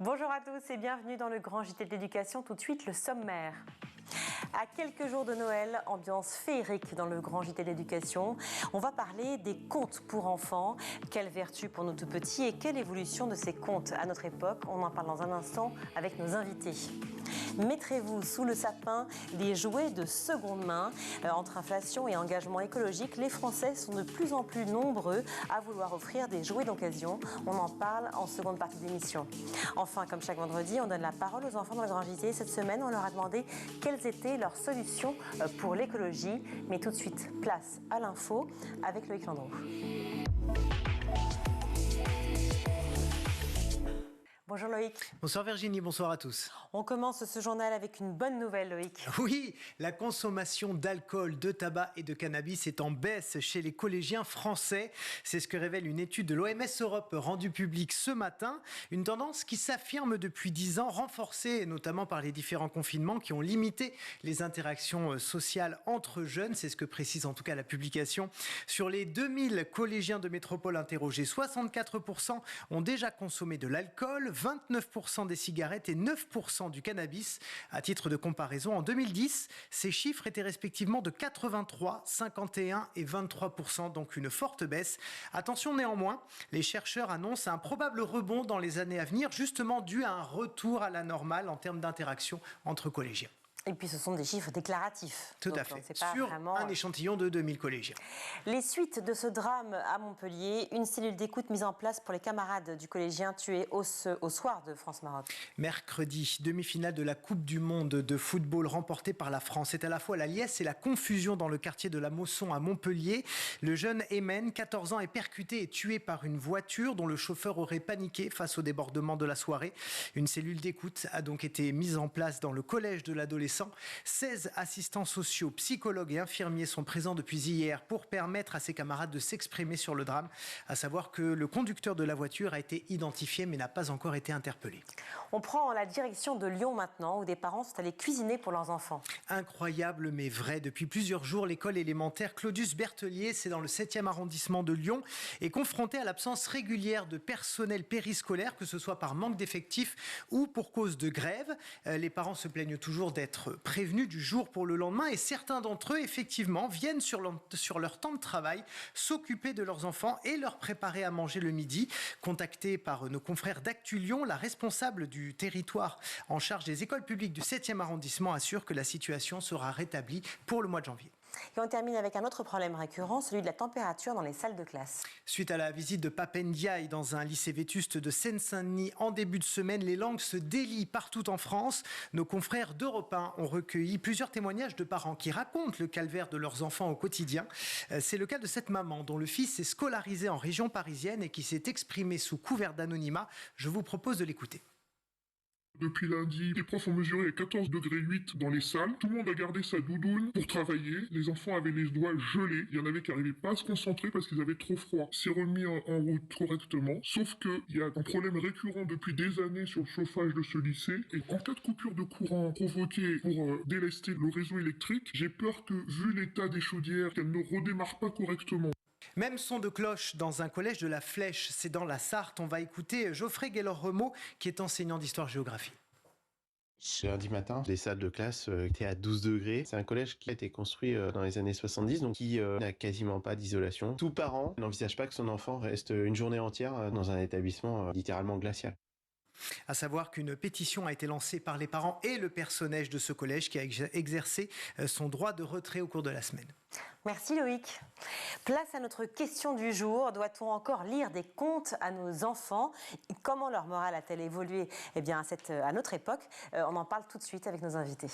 Bonjour à tous et bienvenue dans le grand JT de l'éducation. Tout de suite, le sommaire. À quelques jours de Noël, ambiance féerique dans le grand JT de l'éducation. On va parler des contes pour enfants. Quelle vertu pour nos tout petits et quelle évolution de ces contes à notre époque. On en parle dans un instant avec nos invités. Mettrez-vous sous le sapin des jouets de seconde main. Entre inflation et engagement écologique, les Français sont de plus en plus nombreux à vouloir offrir des jouets d'occasion. On en parle en seconde partie d'émission. Enfin, comme chaque vendredi, on donne la parole aux enfants dans le grand JT. Cette semaine, on leur a demandé quelles étaient leurs solutions pour l'écologie. Mais tout de suite, place à l'info avec Loïc Landreau. Bonjour Loïc. Bonsoir Virginie, bonsoir à tous. On commence ce journal avec une bonne nouvelle Loïc. Oui, la consommation d'alcool, de tabac et de cannabis est en baisse chez les collégiens français. C'est ce que révèle une étude de l'OMS Europe rendue publique ce matin. Une tendance qui s'affirme depuis 10 ans, renforcée notamment par les différents confinements qui ont limité les interactions sociales entre jeunes. C'est ce que précise en tout cas la publication. Sur les 2000 collégiens de métropole interrogés, 64% ont déjà consommé de l'alcool, 29% des cigarettes et 9% du cannabis. À titre de comparaison, en 2010, ces chiffres étaient respectivement de 83, 51 et 23%, donc une forte baisse. Attention néanmoins, les chercheurs annoncent un probable rebond dans les années à venir, justement dû à un retour à la normale en termes d'interaction entre collégiens. Et puis ce sont des chiffres déclaratifs. Tout à fait, sur vraiment un échantillon de 2000 collégiens. Les suites de ce drame à Montpellier, une cellule d'écoute mise en place pour les camarades du collégien tués au soir de France-Maroc. Mercredi, demi-finale de la Coupe du Monde de football remportée par la France. C'est à la fois la liesse et la confusion dans le quartier de la Mosson à Montpellier. Le jeune Aymen, 14 ans, est percuté et tué par une voiture dont le chauffeur aurait paniqué face au débordement de la soirée. Une cellule d'écoute a donc été mise en place dans le collège de l'adolescent. 16 assistants sociaux, psychologues et infirmiers sont présents depuis hier pour permettre à ses camarades de s'exprimer sur le drame. À savoir que le conducteur de la voiture a été identifié mais n'a pas encore été interpellé. On prend la direction de Lyon maintenant où des parents sont allés cuisiner pour leurs enfants. Incroyable mais vrai. Depuis plusieurs jours, l'école élémentaire Claudius Berthelier, c'est dans le 7e arrondissement de Lyon, est confrontée à l'absence régulière de personnel périscolaire, que ce soit par manque d'effectifs ou pour cause de grève. Les parents se plaignent toujours d'être prévenus du jour pour le lendemain et certains d'entre eux, effectivement, viennent sur leur temps de travail s'occuper de leurs enfants et leur préparer à manger le midi. Contactée par nos confrères d'Actu Lyon, la responsable du territoire en charge des écoles publiques du 7e arrondissement assure que la situation sera rétablie pour le mois de janvier. Et on termine avec un autre problème récurrent, celui de la température dans les salles de classe. Suite à la visite de Pape Ndiaye dans un lycée vétuste de Seine-Saint-Denis en début de semaine, les langues se délient partout en France. Nos confrères d'Europe 1 ont recueilli plusieurs témoignages de parents qui racontent le calvaire de leurs enfants au quotidien. C'est le cas de cette maman dont le fils est scolarisé en région parisienne et qui s'est exprimé sous couvert d'anonymat. Je vous propose de l'écouter. Depuis lundi, les profs ont mesuré 14,8 degrés dans les salles. Tout le monde a gardé sa doudoune pour travailler. Les enfants avaient les doigts gelés. Il y en avait qui n'arrivaient pas à se concentrer parce qu'ils avaient trop froid. C'est remis en route correctement. Sauf qu'il y a un problème récurrent depuis des années sur le chauffage de ce lycée. Et en cas de coupure de courant provoquée pour délester le réseau électrique, j'ai peur que, vu l'état des chaudières, qu'elles ne redémarrent pas correctement. Même son de cloche dans un collège de la Flèche, c'est dans la Sarthe. On va écouter Geoffrey Gaylor-Remo qui est enseignant d'histoire-géographie. Lundi matin, les salles de classe étaient à 12 degrés. C'est un collège qui a été construit dans les années 70, donc qui n'a quasiment pas d'isolation. Tout parent n'envisage pas que son enfant reste une journée entière dans un établissement littéralement glacial. À savoir qu'une pétition a été lancée par les parents et le personnel de ce collège qui a exercé son droit de retrait au cours de la semaine. Merci Loïc. Place à notre question du jour. Doit-on encore lire des contes à nos enfants ? Comment leur morale a-t-elle évolué à notre époque ? On en parle tout de suite avec nos invités.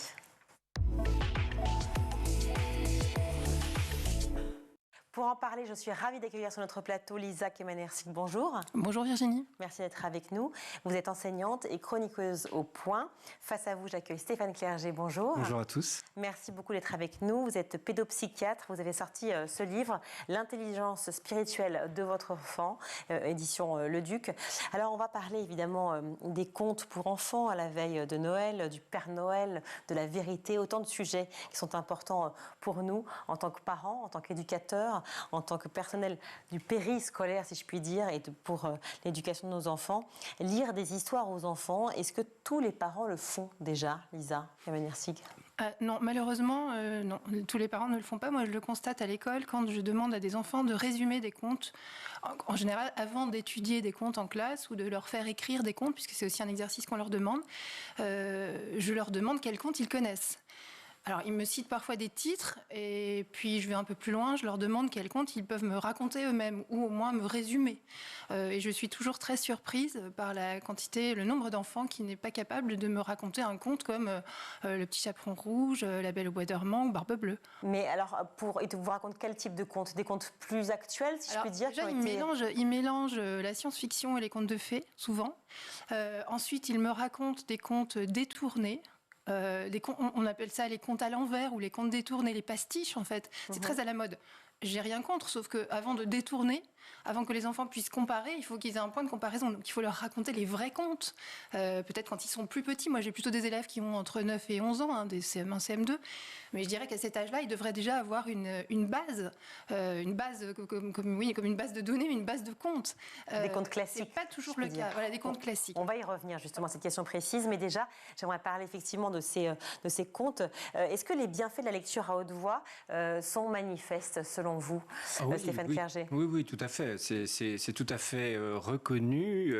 Pour en parler, je suis ravie d'accueillir sur notre plateau Lisa Kemenersik. Bonjour. Bonjour Virginie. Merci d'être avec nous. Vous êtes enseignante et chroniqueuse au Point. Face à vous, j'accueille Stéphane Clerget. Bonjour. Bonjour à tous. Merci beaucoup d'être avec nous. Vous êtes pédopsychiatre. Vous avez sorti ce livre, L'intelligence spirituelle de votre enfant, édition Le Duc. Alors, on va parler évidemment des contes pour enfants à la veille de Noël, du Père Noël, de la vérité. Autant de sujets qui sont importants pour nous en tant que parents, en tant qu'éducateurs. en tant que personnel du périscolaire, si je puis dire, et pour l'éducation de nos enfants, lire des histoires aux enfants. Est-ce que tous les parents le font déjà, Lisa Kamenirsig? Non, malheureusement, non. Tous les parents ne le font pas. Moi, je le constate à l'école quand je demande à des enfants de résumer des contes. En général, avant d'étudier des contes en classe ou de leur faire écrire des contes, puisque c'est aussi un exercice qu'on leur demande, je leur demande quels contes ils connaissent. Alors, ils me citent parfois des titres, et puis je vais un peu plus loin, je leur demande quels contes ils peuvent me raconter eux-mêmes, ou au moins me résumer. Et je suis toujours très surprise par la quantité, le nombre d'enfants qui n'est pas capable de me raconter un conte comme Le Petit Chaperon Rouge, La Belle au Bois dormant ou Barbe Bleue. Mais alors, ils vous racontent quel type de contes? Des contes plus actuels, si je puis dire? Déjà, ils mélangent la science-fiction et les contes de fées, souvent. Ensuite, ils me racontent des contes détournés. On appelle ça les contes à l'envers ou les contes détournés, les pastiches en fait. C'est très à la mode. J'ai rien contre, sauf qu'avant de détourner, avant que les enfants puissent comparer, il faut qu'ils aient un point de comparaison. Donc il faut leur raconter les vrais contes. Peut-être quand ils sont plus petits. Moi, j'ai plutôt des élèves qui ont entre 9 et 11 ans, des CM1, CM2. Mais je dirais qu'à cet âge-là, ils devraient déjà avoir une base comme une base de données, une base de contes. Des contes classiques. C'est pas toujours le cas. Voilà, des contes classiques. On va y revenir justement à cette question précise. Mais déjà, j'aimerais parler effectivement de ces contes. Est-ce que les bienfaits de la lecture à haute voix sont manifestes selon vous, Stéphane Clerget? Oui, tout à fait. C'est tout à fait reconnu.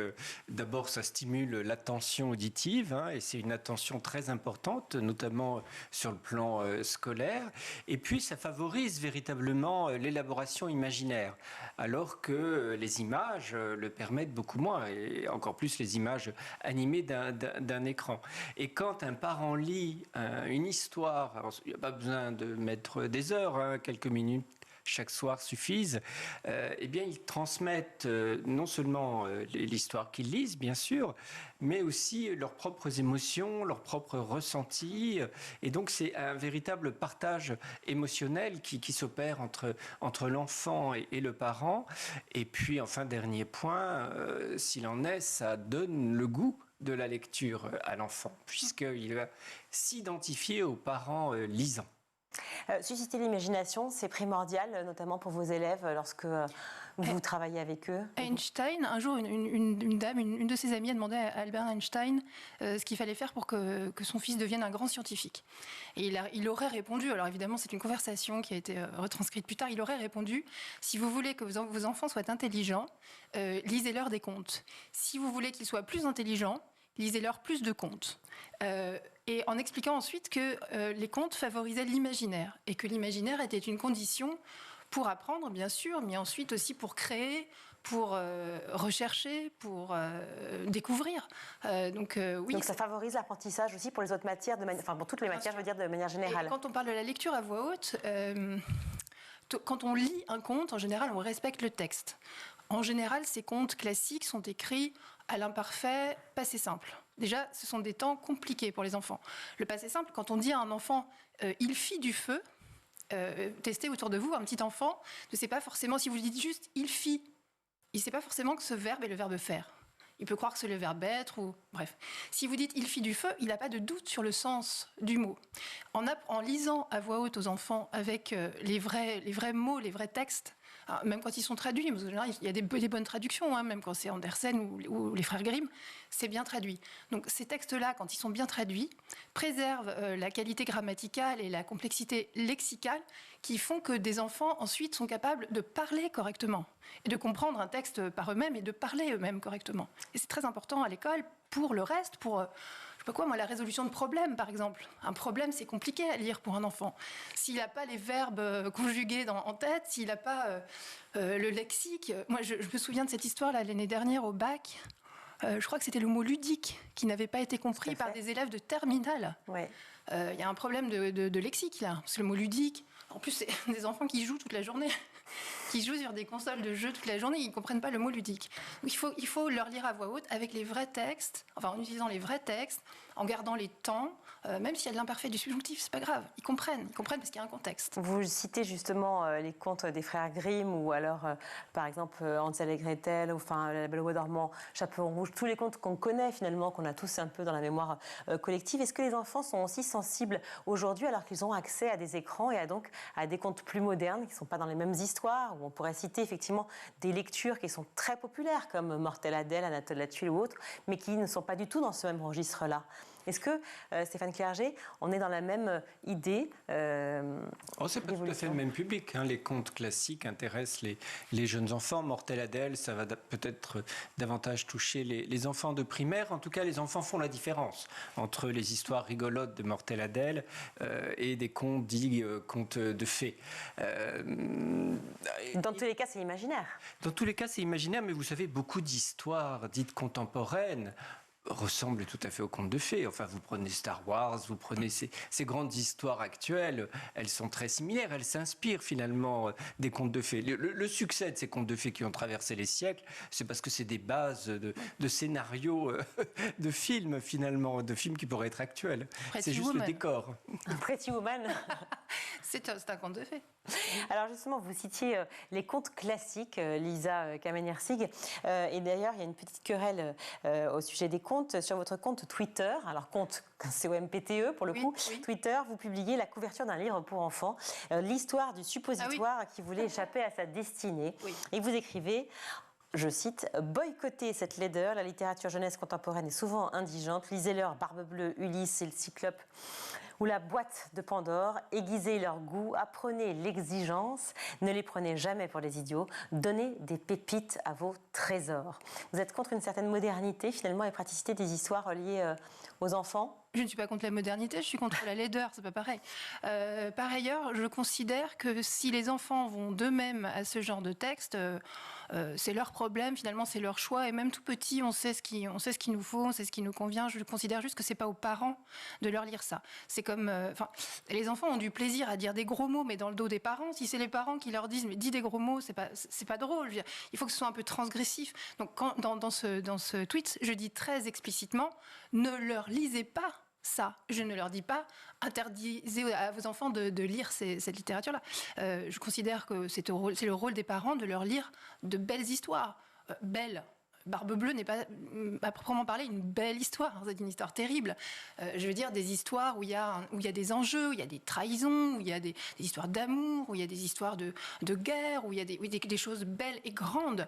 D'abord, ça stimule l'attention auditive, et c'est une attention très importante, notamment sur le plan scolaire. Et puis, ça favorise véritablement l'élaboration imaginaire, alors que les images le permettent beaucoup moins, et encore plus les images animées d'un écran. Et quand un parent lit une histoire, alors, il n'y a pas besoin de mettre des heures, quelques minutes chaque soir suffisent, eh bien ils transmettent non seulement l'histoire qu'ils lisent, bien sûr, mais aussi leurs propres émotions, leurs propres ressentis. Et donc c'est un véritable partage émotionnel qui s'opère entre l'enfant et le parent. Et puis enfin, dernier point, s'il en est, ça donne le goût de la lecture à l'enfant, puisqu'il va s'identifier aux parents lisants. Susciter l'imagination, c'est primordial, notamment pour vos élèves, lorsque vous travaillez avec eux. Einstein, un jour, une dame, une de ses amies a demandé à Albert Einstein ce qu'il fallait faire pour que son fils devienne un grand scientifique. Et il aurait répondu, alors évidemment c'est une conversation qui a été retranscrite plus tard, il aurait répondu: si vous voulez que vos enfants soient intelligents, lisez-leur des contes. Si vous voulez qu'ils soient plus intelligents, lisez-leur plus de contes. Et en expliquant ensuite que les contes favorisaient l'imaginaire et que l'imaginaire était une condition pour apprendre, bien sûr, mais ensuite aussi pour créer, pour rechercher, pour découvrir. Donc ça favorise l'apprentissage aussi pour les autres matières, pour toutes les matières, je veux dire, de manière générale. Et quand on parle de la lecture à voix haute, quand on lit un conte, en général, on respecte le texte. En général, ces contes classiques sont écrits à l'imparfait, passé simple. Déjà, ce sont des temps compliqués pour les enfants. Le passé simple, quand on dit à un enfant « il fit du feu », testez autour de vous, un petit enfant ne sait pas forcément, si vous lui dites juste « il fit », il ne sait pas forcément que ce verbe est le verbe « faire ». Il peut croire que c'est le verbe être ou... Bref. Si vous dites « il fit du feu », il n'a pas de doute sur le sens du mot. En lisant à voix haute aux enfants avec les vrais mots, les vrais textes, alors, même quand ils sont traduits, parce qu'en général, il y a des bonnes traductions, même quand c'est Andersen ou les frères Grimm, c'est bien traduit. Donc ces textes-là, quand ils sont bien traduits, préservent la qualité grammaticale et la complexité lexicale qui font que des enfants, ensuite, sont capables de parler correctement et de comprendre un texte par eux-mêmes et de parler eux-mêmes correctement. Et c'est très important à l'école pour le reste, pour... la résolution de problèmes, par exemple. Un problème, c'est compliqué à lire pour un enfant. S'il n'a pas les verbes conjugués en tête, s'il n'a pas le lexique... Moi, je me souviens de cette histoire-là l'année dernière au bac. Je crois que c'était le mot ludique qui n'avait pas été compris par des élèves de terminale. Ouais. Y a un problème de lexique, là. Parce que le mot ludique... En plus, c'est des enfants qui jouent toute la journée. qui jouent sur des consoles de jeux toute la journée, ils ne comprennent pas le mot ludique. Donc, il faut leur lire à voix haute avec les vrais textes, enfin en utilisant les vrais textes, en gardant les temps, même s'il y a de l'imparfait, du subjonctif, c'est pas grave. Ils comprennent parce qu'il y a un contexte. Vous citez justement les contes des frères Grimm ou alors, par exemple, Hansel et Gretel, ou enfin La Belle au bois dormant, Chaperon rouge, tous les contes qu'on connaît finalement, qu'on a tous un peu dans la mémoire collective. Est-ce que les enfants sont aussi sensibles aujourd'hui alors qu'ils ont accès à des écrans et donc à des contes plus modernes qui ne sont pas dans les mêmes histoires, où on pourrait citer effectivement des lectures qui sont très populaires comme Mortel Adèle, Anatole la Tuile ou autres, mais qui ne sont pas du tout dans ce même registre-là? Est-ce que, Stéphane Clerget, on est dans la même idée c'est pas tout à fait le même public. Les contes classiques intéressent les jeunes enfants. Mortel Adèle, ça va peut-être davantage toucher les enfants de primaire. En tout cas, les enfants font la différence entre les histoires rigolotes de Mortel Adèle et des contes dits contes de fées. Dans tous les cas, c'est imaginaire. Dans tous les cas, c'est imaginaire, mais vous savez, beaucoup d'histoires dites contemporaines ressemble tout à fait aux contes de fées. Enfin, vous prenez Star Wars, vous prenez ces grandes histoires actuelles, elles sont très similaires, elles s'inspirent finalement des contes de fées. Le succès de ces contes de fées qui ont traversé les siècles, c'est parce que c'est des bases de scénarios de films finalement, de films qui pourraient être actuels. C'est juste le décor. Pretty Woman. C'est un conte de fées. Alors justement, vous citiez les contes classiques, Lisa Kameniersig, et d'ailleurs, il y a une petite querelle au sujet des contes. Sur votre compte Twitter, alors compte COMPTE pour le coup, Twitter, vous publiez la couverture d'un livre pour enfants, l'histoire du suppositoire qui voulait échapper à sa destinée. Et vous écrivez... Je cite, « Boycottez cette laideur, la littérature jeunesse contemporaine est souvent indigente, lisez-leur Barbe Bleue, Ulysse et le Cyclope ou la boîte de Pandore, aiguisez leur goût, apprenez l'exigence, ne les prenez jamais pour des idiots, donnez des pépites à vos trésors. » Vous êtes contre une certaine modernité finalement et praticité des histoires liées aux enfants ? Je ne suis pas contre la modernité, je suis contre la laideur, c'est pas pareil. Par ailleurs, je considère que si les enfants vont d'eux-mêmes à ce genre de texte, c'est leur problème, finalement c'est leur choix, et même tout petit, on sait ce qu'il nous faut, on sait ce qui nous convient. Je considère juste que c'est pas aux parents de leur lire ça. C'est comme, les enfants ont du plaisir à dire des gros mots, mais dans le dos des parents. Si c'est les parents qui leur disent, mais dis des gros mots, c'est pas drôle. Je veux dire, il faut que ce soit un peu transgressif. Donc dans ce tweet, je dis très explicitement, ne leur lisez pas ça. Je ne leur dis pas, interdisez à vos enfants de lire cette littérature-là. Je considère que c'est le rôle des parents de leur lire de belles histoires. Belles. Barbe Bleue n'est pas, à proprement parler, une belle histoire. C'est une histoire terrible. Je veux dire, des histoires où il y a des enjeux, où il y a des trahisons, où il y a des histoires d'amour, où il y a des histoires de guerre, où il y a des choses belles et grandes.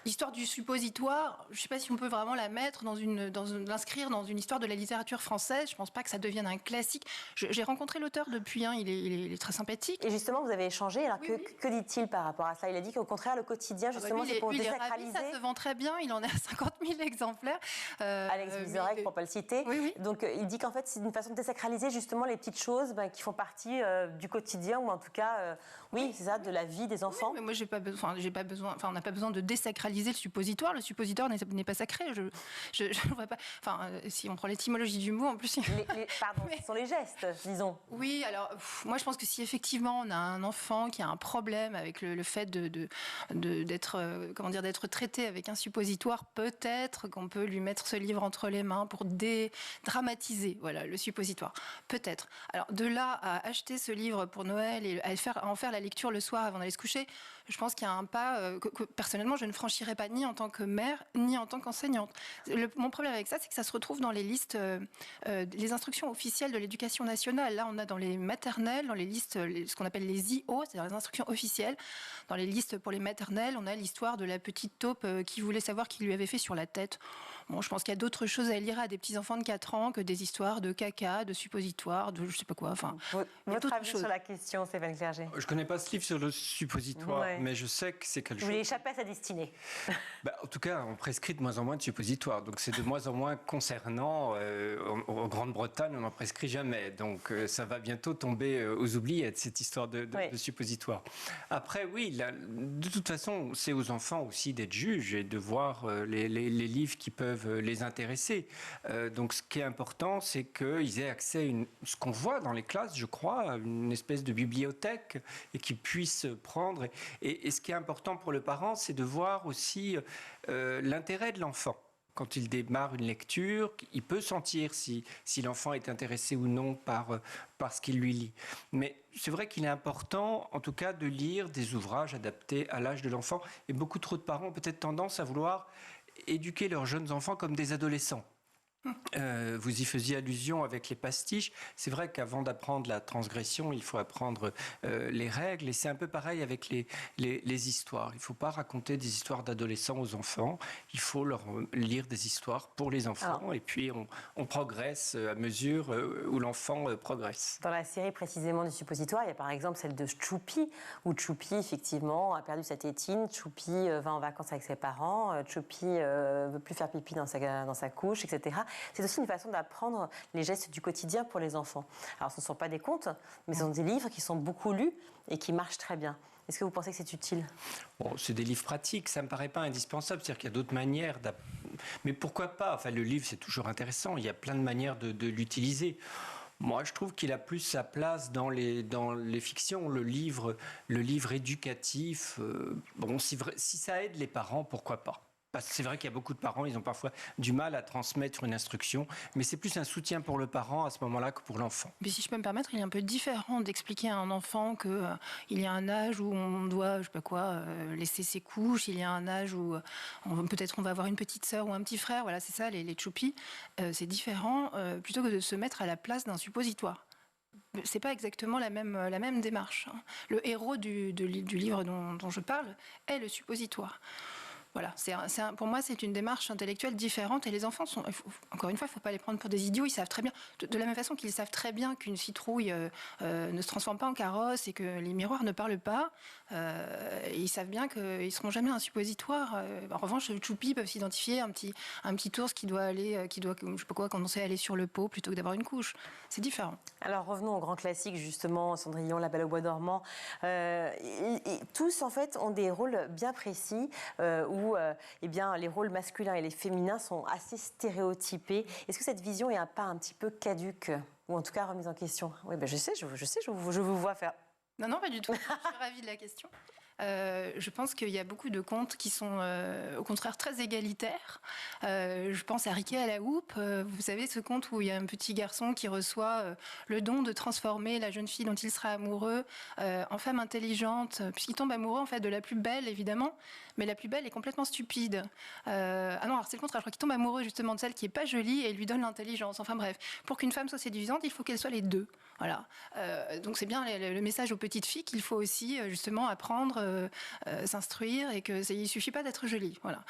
L'histoire du suppositoire, je ne sais pas si on peut vraiment la mettre l'inscrire dans une histoire de la littérature française. Je ne pense pas que ça devienne un classique. J'ai rencontré l'auteur depuis, il est très sympathique. Et justement, vous avez échangé. Alors que dit-il par rapport à ça? Il a dit qu'au contraire, le quotidien, justement, c'est pour désacraliser. Ça se vend très bien. Il en est à 50 000 exemplaires. Alex Vizorek, pour ne pas le citer. Oui. Donc, il dit qu'en fait, c'est une façon de désacraliser justement les petites choses qui font partie du quotidien, ou en tout cas, c'est ça, de la vie des enfants. Oui, mais moi, on n'a pas besoin de désacraliser le suppositoire. Le suppositoire n'est pas sacré. Je ne vois pas. Si on prend l'étymologie du mot, en plus. Ce sont les gestes, disons. Oui, alors moi je pense que si effectivement on a un enfant qui a un problème avec le fait d'être traité avec un suppositoire, peut-être qu'on peut lui mettre ce livre entre les mains pour dédramatiser, le suppositoire. Peut-être. Alors de là à acheter ce livre pour Noël et à en faire la lecture le soir avant d'aller se coucher, je pense qu'il y a un pas que personnellement je ne franchirai pas ni en tant que mère ni en tant qu'enseignante. Mon problème avec ça, c'est que ça se retrouve dans les listes, les instructions officielles de l'éducation nationale. Là, on a dans les maternelles, dans les listes, ce qu'on appelle les IO, c'est-à-dire les instructions officielles. Dans les listes pour les maternelles, on a l'histoire de la petite taupe qui voulait savoir qui lui avait fait sur la tête. Bon, je pense qu'il y a d'autres choses à lire à des petits-enfants de 4 ans que des histoires de caca, de suppositoires, de je sais pas quoi. Votre avis sur la question, Stéphane Clerget? Je ne connais pas ce livre sur le suppositoire, mais je sais que c'est quelque chose... Vous voulez échapper à sa destinée? En tout cas, on prescrit de moins en moins de suppositoires. Donc, c'est de moins en moins concernant. En Grande-Bretagne, on n'en prescrit jamais. Donc, ça va bientôt tomber aux oubliettes, cette histoire de suppositoire. Après, de toute façon, c'est aux enfants aussi d'être juges et de voir les livres qui peuvent les intéresser. Donc, ce qui est important, c'est qu'ils aient accès à ce qu'on voit dans les classes, je crois, à une espèce de bibliothèque et qu'ils puissent prendre Et ce qui est important pour le parent, c'est de voir aussi l'intérêt de l'enfant. Quand il démarre une lecture, il peut sentir si l'enfant est intéressé ou non par ce qu'il lui lit. Mais c'est vrai qu'il est important, en tout cas, de lire des ouvrages adaptés à l'âge de l'enfant. Et beaucoup trop de parents ont peut-être tendance à vouloir éduquer leurs jeunes enfants comme des adolescents. Vous y faisiez allusion avec les pastiches. C'est vrai qu'avant d'apprendre la transgression, il faut apprendre les règles. Et c'est un peu pareil avec les histoires. Il ne faut pas raconter des histoires d'adolescents aux enfants. Il faut leur lire des histoires pour les enfants. Et puis, on progresse à mesure où l'enfant progresse. Dans la série précisément du suppositoire, il y a par exemple celle de Choupi, où Choupi, effectivement, a perdu sa tétine. Choupi va en vacances avec ses parents. Choupi ne veut plus faire pipi dans sa couche, etc. C'est aussi une façon d'apprendre les gestes du quotidien pour les enfants. Alors, ce ne sont pas des contes, mais ce sont des livres qui sont beaucoup lus et qui marchent très bien. Est-ce que vous pensez que c'est utile ? Bon, c'est des livres pratiques, ça ne me paraît pas indispensable. C'est-à-dire qu'il y a d'autres manières. Mais pourquoi pas ? Enfin, le livre, c'est toujours intéressant. Il y a plein de manières de l'utiliser. Moi, je trouve qu'il a plus sa place dans les fictions. Le livre éducatif, si ça aide les parents, pourquoi pas ? Parce que c'est vrai qu'il y a beaucoup de parents, ils ont parfois du mal à transmettre une instruction, mais c'est plus un soutien pour le parent à ce moment-là que pour l'enfant. Mais si je peux me permettre, il est un peu différent d'expliquer à un enfant qu'il y a un âge où on doit, laisser ses couches, il y a un âge où peut-être on va avoir une petite sœur ou un petit frère, voilà, c'est ça, les choupis. C'est différent, plutôt que de se mettre à la place d'un suppositoire. C'est pas exactement la même démarche. Le héros du livre dont je parle est le suppositoire. Voilà, pour moi, c'est une démarche intellectuelle différente et les enfants encore une fois, il ne faut pas les prendre pour des idiots, ils savent très bien, de la même façon qu'ils savent très bien qu'une citrouille ne se transforme pas en carrosse et que les miroirs ne parlent pas, ils savent bien qu'ils ne seront jamais un suppositoire. En revanche, les choupis peuvent s'identifier à un petit ours qui doit commencer à aller sur le pot plutôt que d'avoir une couche. C'est différent. Alors revenons au grand classique, justement, Cendrillon, La Belle au bois dormant. Tous, en fait, ont des rôles bien précis où les rôles masculins et les féminins sont assez stéréotypés. Est-ce que cette vision est pas un petit peu caduque ou en tout cas remise en question ? Oui, je sais, je vous vois faire. Non, pas du tout. Je suis ravie de la question. Je pense qu'il y a beaucoup de contes qui sont au contraire très égalitaires. Je pense à Riquet à la houppe. Vous savez, ce conte où il y a un petit garçon qui reçoit le don de transformer la jeune fille dont il sera amoureux en femme intelligente, puisqu'il tombe amoureux en fait de la plus belle, évidemment, mais la plus belle est complètement stupide. Alors c'est le contraire, je crois qu'il tombe amoureux justement de celle qui est pas jolie et il lui donne l'intelligence. Enfin bref, pour qu'une femme soit séduisante, il faut qu'elle soit les deux. Voilà. Donc c'est bien le message aux petites filles qu'il faut aussi justement apprendre, s'instruire et que il suffit pas d'être jolie. Voilà.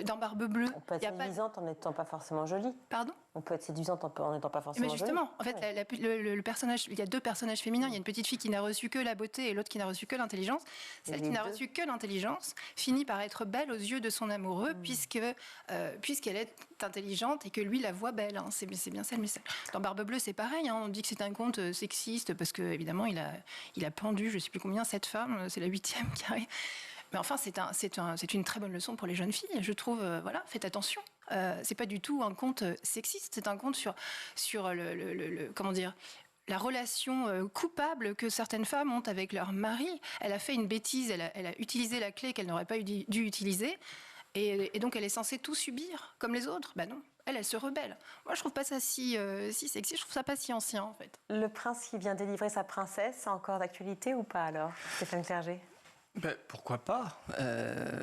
Dans Barbe Bleue, on peut être séduisante en n'étant pas forcément jolie. Pardon ? On peut être séduisante en n'étant pas forcément jolie. Mais justement, en fait, le personnage, il y a deux personnages féminins. Il y a une petite fille qui n'a reçu que la beauté et l'autre qui n'a reçu que l'intelligence. Celle qui n'a reçu que l'intelligence finit par être belle aux yeux de son amoureux puisqu'elle est intelligente et que lui la voit belle. Hein. C'est bien ça le message. Dans Barbe Bleue, c'est pareil. Hein. On dit que c'est un conte sexiste parce que évidemment, il a pendu, je sais plus combien, 7 femmes. C'est la 8e qui arrive. Mais enfin, c'est une très bonne leçon pour les jeunes filles. Je trouve, faites attention. C'est pas du tout un conte sexiste. C'est un conte sur comment dire, la relation coupable que certaines femmes ont avec leur mari. Elle a fait une bêtise. Elle a utilisé la clé qu'elle n'aurait pas dû utiliser. Et donc, elle est censée tout subir comme les autres. Ben non. Elle se rebelle. Moi, je trouve pas ça si sexy. Je trouve ça pas si ancien, en fait. Le prince qui vient délivrer sa princesse, c'est encore d'actualité ou pas, alors, Stéphane Clerget ? Pourquoi pas ?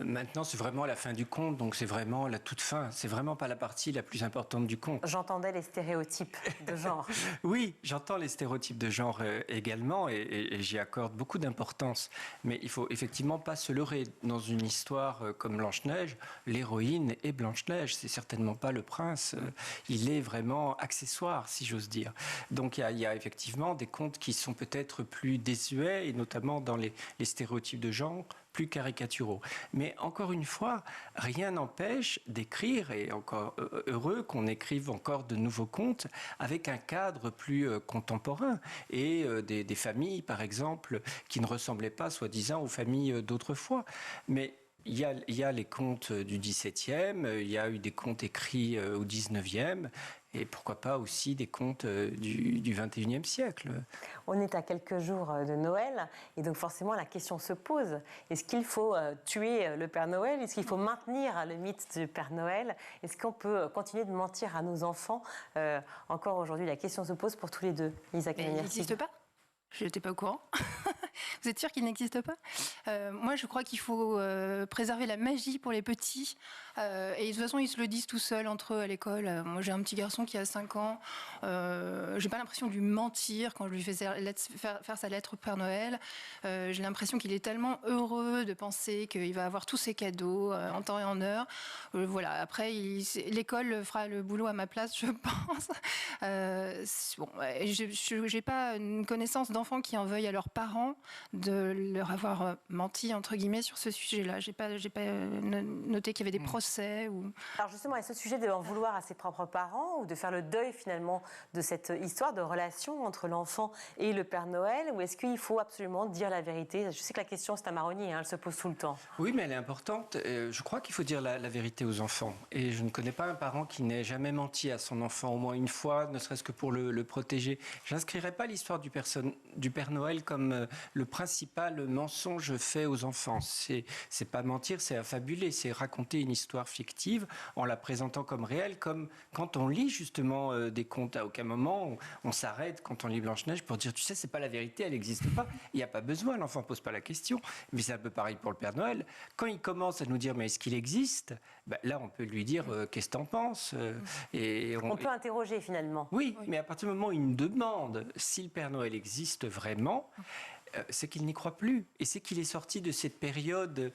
Maintenant, c'est vraiment la fin du conte, donc c'est vraiment la toute fin. C'est vraiment pas la partie la plus importante du conte. J'entendais les stéréotypes de genre. Oui, j'entends les stéréotypes de genre également et j'y accorde beaucoup d'importance. Mais il faut effectivement pas se leurrer. Dans une histoire comme Blanche-Neige, l'héroïne est Blanche-Neige. C'est certainement pas le prince. Il est vraiment accessoire, si j'ose dire. Donc il y a effectivement des contes qui sont peut-être plus désuets et notamment dans les stéréotypes de genre plus caricaturaux. Mais encore une fois, rien n'empêche d'écrire, et encore heureux qu'on écrive encore de nouveaux contes avec un cadre plus contemporain et des familles, par exemple, qui ne ressemblaient pas, soi-disant, aux familles d'autrefois. Mais Il y a les contes du XVIIe, il y a eu des contes écrits au XIXe, et pourquoi pas aussi des contes du XXIe siècle. On est à quelques jours de Noël, et donc forcément la question se pose. Est-ce qu'il faut tuer le Père Noël? Est-ce qu'il faut maintenir le mythe du Père Noël? Est-ce qu'on peut continuer de mentir à nos enfants? Encore aujourd'hui, la question se pose pour tous les deux. Isaac Mais il n'existe pas? Je n'étais pas au courant. Vous êtes sûr qu'il n'existe pas? Moi, je crois qu'il faut préserver la magie pour les petits. Et de toute façon, ils se le disent tout seuls entre eux à l'école. Moi, j'ai un petit garçon qui a 5 ans. J'ai pas l'impression de lui mentir quand je lui fais faire sa lettre au Père Noël. J'ai l'impression qu'il est tellement heureux de penser qu'il va avoir tous ses cadeaux en temps et en heure. Voilà. Après, l'école fera le boulot à ma place, je pense. Bon, j'ai pas une connaissance d'enfants qui en veuillent à leurs parents de leur avoir menti entre guillemets sur ce sujet-là. J'ai pas noté qu'il y avait des procès ou. Alors justement, est-ce ce sujet de en vouloir à ses propres parents ou de faire le deuil finalement de cette histoire de relation entre l'enfant et le Père Noël, ou est-ce qu'il faut absolument dire la vérité? Je sais que la question c'est un marronnier, elle se pose tout le temps. Oui, mais elle est importante. Je crois qu'il faut dire la vérité aux enfants. Et je ne connais pas un parent qui n'ait jamais menti à son enfant au moins une fois, ne serait-ce que pour le protéger. Je n'inscrirai pas l'histoire du Père Noël comme le principal mensonge fait aux enfants. C'est pas mentir, c'est affabuler, c'est raconter une histoire fictive en la présentant comme réelle, comme quand on lit justement des contes. À aucun moment on s'arrête quand on lit Blanche-Neige pour dire, tu sais, c'est pas la vérité, elle n'existe pas. Il n'y a pas besoin, l'enfant pose pas la question. Mais c'est un peu pareil pour le Père Noël. Quand il commence à nous dire, mais est-ce qu'il existe? Ben, là, on peut lui dire, qu'est-ce que t'en penses? Et on peut interroger finalement. Oui, mais à partir du moment où il nous demande si le Père Noël existe vraiment, c'est qu'il n'y croit plus. Et c'est qu'il est sorti de cette période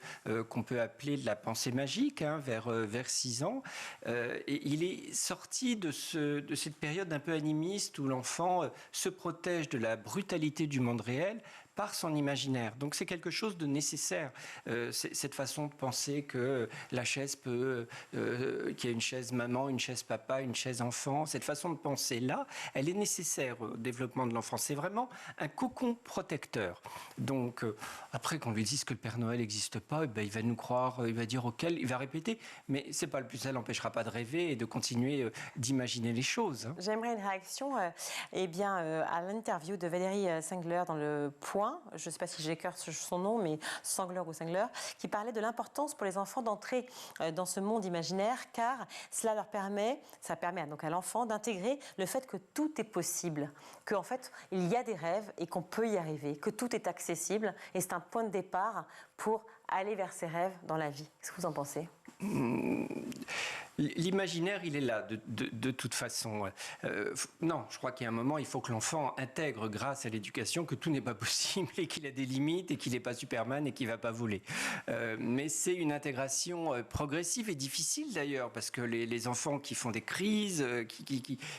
qu'on peut appeler de la pensée magique, hein, vers 6 ans. Et il est sorti de cette période un peu animiste où l'enfant se protège de la brutalité du monde réel par son imaginaire. Donc c'est quelque chose de nécessaire, cette façon de penser que la chaise peut, qu'il y a une chaise maman, une chaise papa, une chaise enfant. Cette façon de penser-là, elle est nécessaire au développement de l'enfant. C'est vraiment un cocon protecteur. Donc après qu'on lui dise que le Père Noël n'existe pas, ben, il va nous croire, il va dire auquel, il va répéter. Mais c'est pas le plus, ça l'empêchera pas de rêver et de continuer d'imaginer les choses. Hein. J'aimerais une réaction à l'interview de Valérie Sengler dans Le Point. Je ne sais pas si j'écarte son nom, mais Sengler ou Sengler, qui parlait de l'importance pour les enfants d'entrer dans ce monde imaginaire, car ça permet donc à l'enfant d'intégrer le fait que tout est possible, qu'en fait il y a des rêves et qu'on peut y arriver, que tout est accessible, et c'est un point de départ pour aller vers ses rêves dans la vie. Qu'est-ce que vous en pensez ? L'imaginaire, il est là, de toute façon. Non, je crois qu'il y a un moment, il faut que l'enfant intègre, grâce à l'éducation, que tout n'est pas possible et qu'il a des limites et qu'il n'est pas Superman et qu'il ne va pas voler. Mais c'est une intégration progressive et difficile d'ailleurs, parce que les enfants qui font des crises,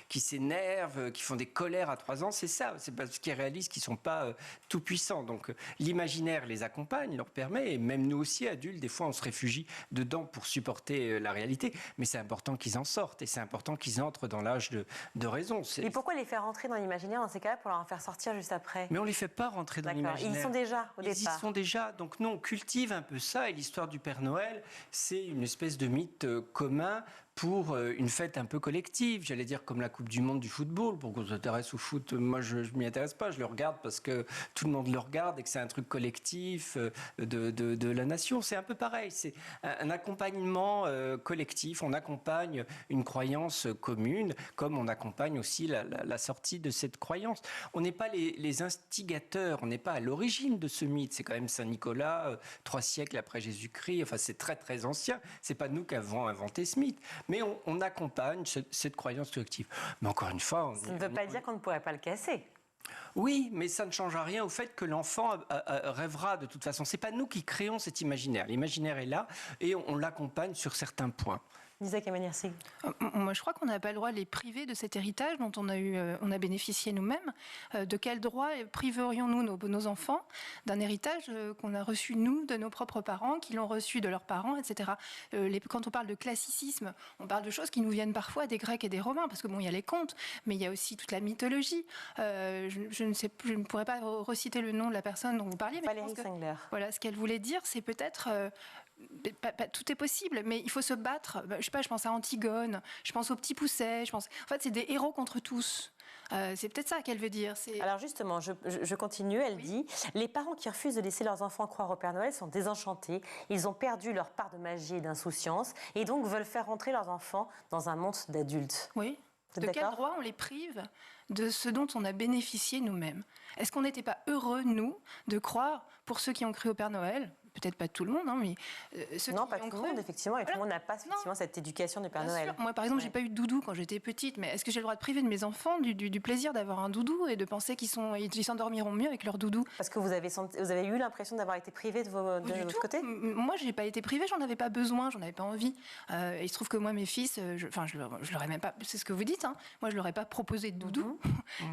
qui s'énervent, qui font des colères à 3 ans, c'est ça. C'est parce qu'ils réalisent qu'ils ne sont pas tout puissants. Donc l'imaginaire les accompagne, leur permet, et même nous aussi, adultes, des fois on se réfugie dedans pour supporter la réalité. Mais c'est important qu'ils en sortent et c'est important qu'ils entrent dans l'âge de raison. Et pourquoi les faire rentrer dans l'imaginaire dans ces cas-là pour leur en faire sortir juste après? Mais on ne les fait pas rentrer dans l'imaginaire. Ils y sont déjà au départ. Ils y sont déjà. Donc nous, on cultive un peu ça. Et l'histoire du Père Noël, c'est une espèce de mythe commun pour une fête un peu collective, j'allais dire comme la Coupe du Monde du football. Pour qu'on s'intéresse au foot, moi je m'y intéresse pas, je le regarde parce que tout le monde le regarde et que c'est un truc collectif de la nation. C'est un peu pareil, c'est un accompagnement collectif. On accompagne une croyance commune, comme on accompagne aussi la sortie de cette croyance. On n'est pas les instigateurs, on n'est pas à l'origine de ce mythe. C'est quand même Saint Nicolas, 3 siècles après Jésus-Christ. Enfin, c'est très très ancien. C'est pas nous qui avons inventé ce mythe. Mais on accompagne cette croyance collective. Mais encore une fois... Ça ne veut pas dire qu'on ne pourrait pas le casser. Oui, mais ça ne change rien au fait que l'enfant rêvera de toute façon. Ce n'est pas nous qui créons cet imaginaire. L'imaginaire est là et on l'accompagne sur certains points. Isaac Emmanuel-Sig. Moi, je crois qu'on n'a pas le droit de les priver de cet héritage dont on a bénéficié nous-mêmes. De quel droit priverions-nous nos enfants d'un héritage qu'on a reçu, nous, de nos propres parents, qui l'ont reçu de leurs parents, etc. Quand on parle de classicisme, on parle de choses qui nous viennent parfois des Grecs et des Romains, parce que bon, il y a les contes, mais il y a aussi toute la mythologie. Je ne pourrais pas reciter le nom de la personne dont vous parliez, mais Valérie Sengler. Voilà, ce qu'elle voulait dire, c'est peut-être... tout est possible, mais il faut se battre. Je sais pas, je pense à Antigone, je pense aux petits poussets, en fait, c'est des héros contre tous. C'est peut-être ça qu'elle veut dire. Alors justement, je continue. Elle dit « Les parents qui refusent de laisser leurs enfants croire au Père Noël sont désenchantés. Ils ont perdu leur part de magie et d'insouciance et donc veulent faire rentrer leurs enfants dans un monde d'adultes. » Oui. De quel droit on les prive de ce dont on a bénéficié nous-mêmes? Est-ce qu'on n'était pas heureux, nous, de croire, pour ceux qui ont cru au Père Noël, peut-être pas tout le monde, mais ceux non, qui pas ont tout cru... le monde, effectivement, et tout le monde n'a pas effectivement cette éducation du Père Bien Noël. sûr. Moi, par exemple, j'ai pas eu de doudou quand j'étais petite, mais est-ce que j'ai le droit de priver de mes enfants du plaisir d'avoir un doudou et de penser qu'ils s'endormiront mieux avec leur doudou? Parce que vous avez eu l'impression d'avoir été privé de votre côté? Moi, j'ai pas été privée, j'en avais pas besoin, j'en avais pas envie. Il se trouve que moi, mes fils, je leur ai même pas, c'est ce que vous dites, hein, moi, je leur ai pas proposé de doudou.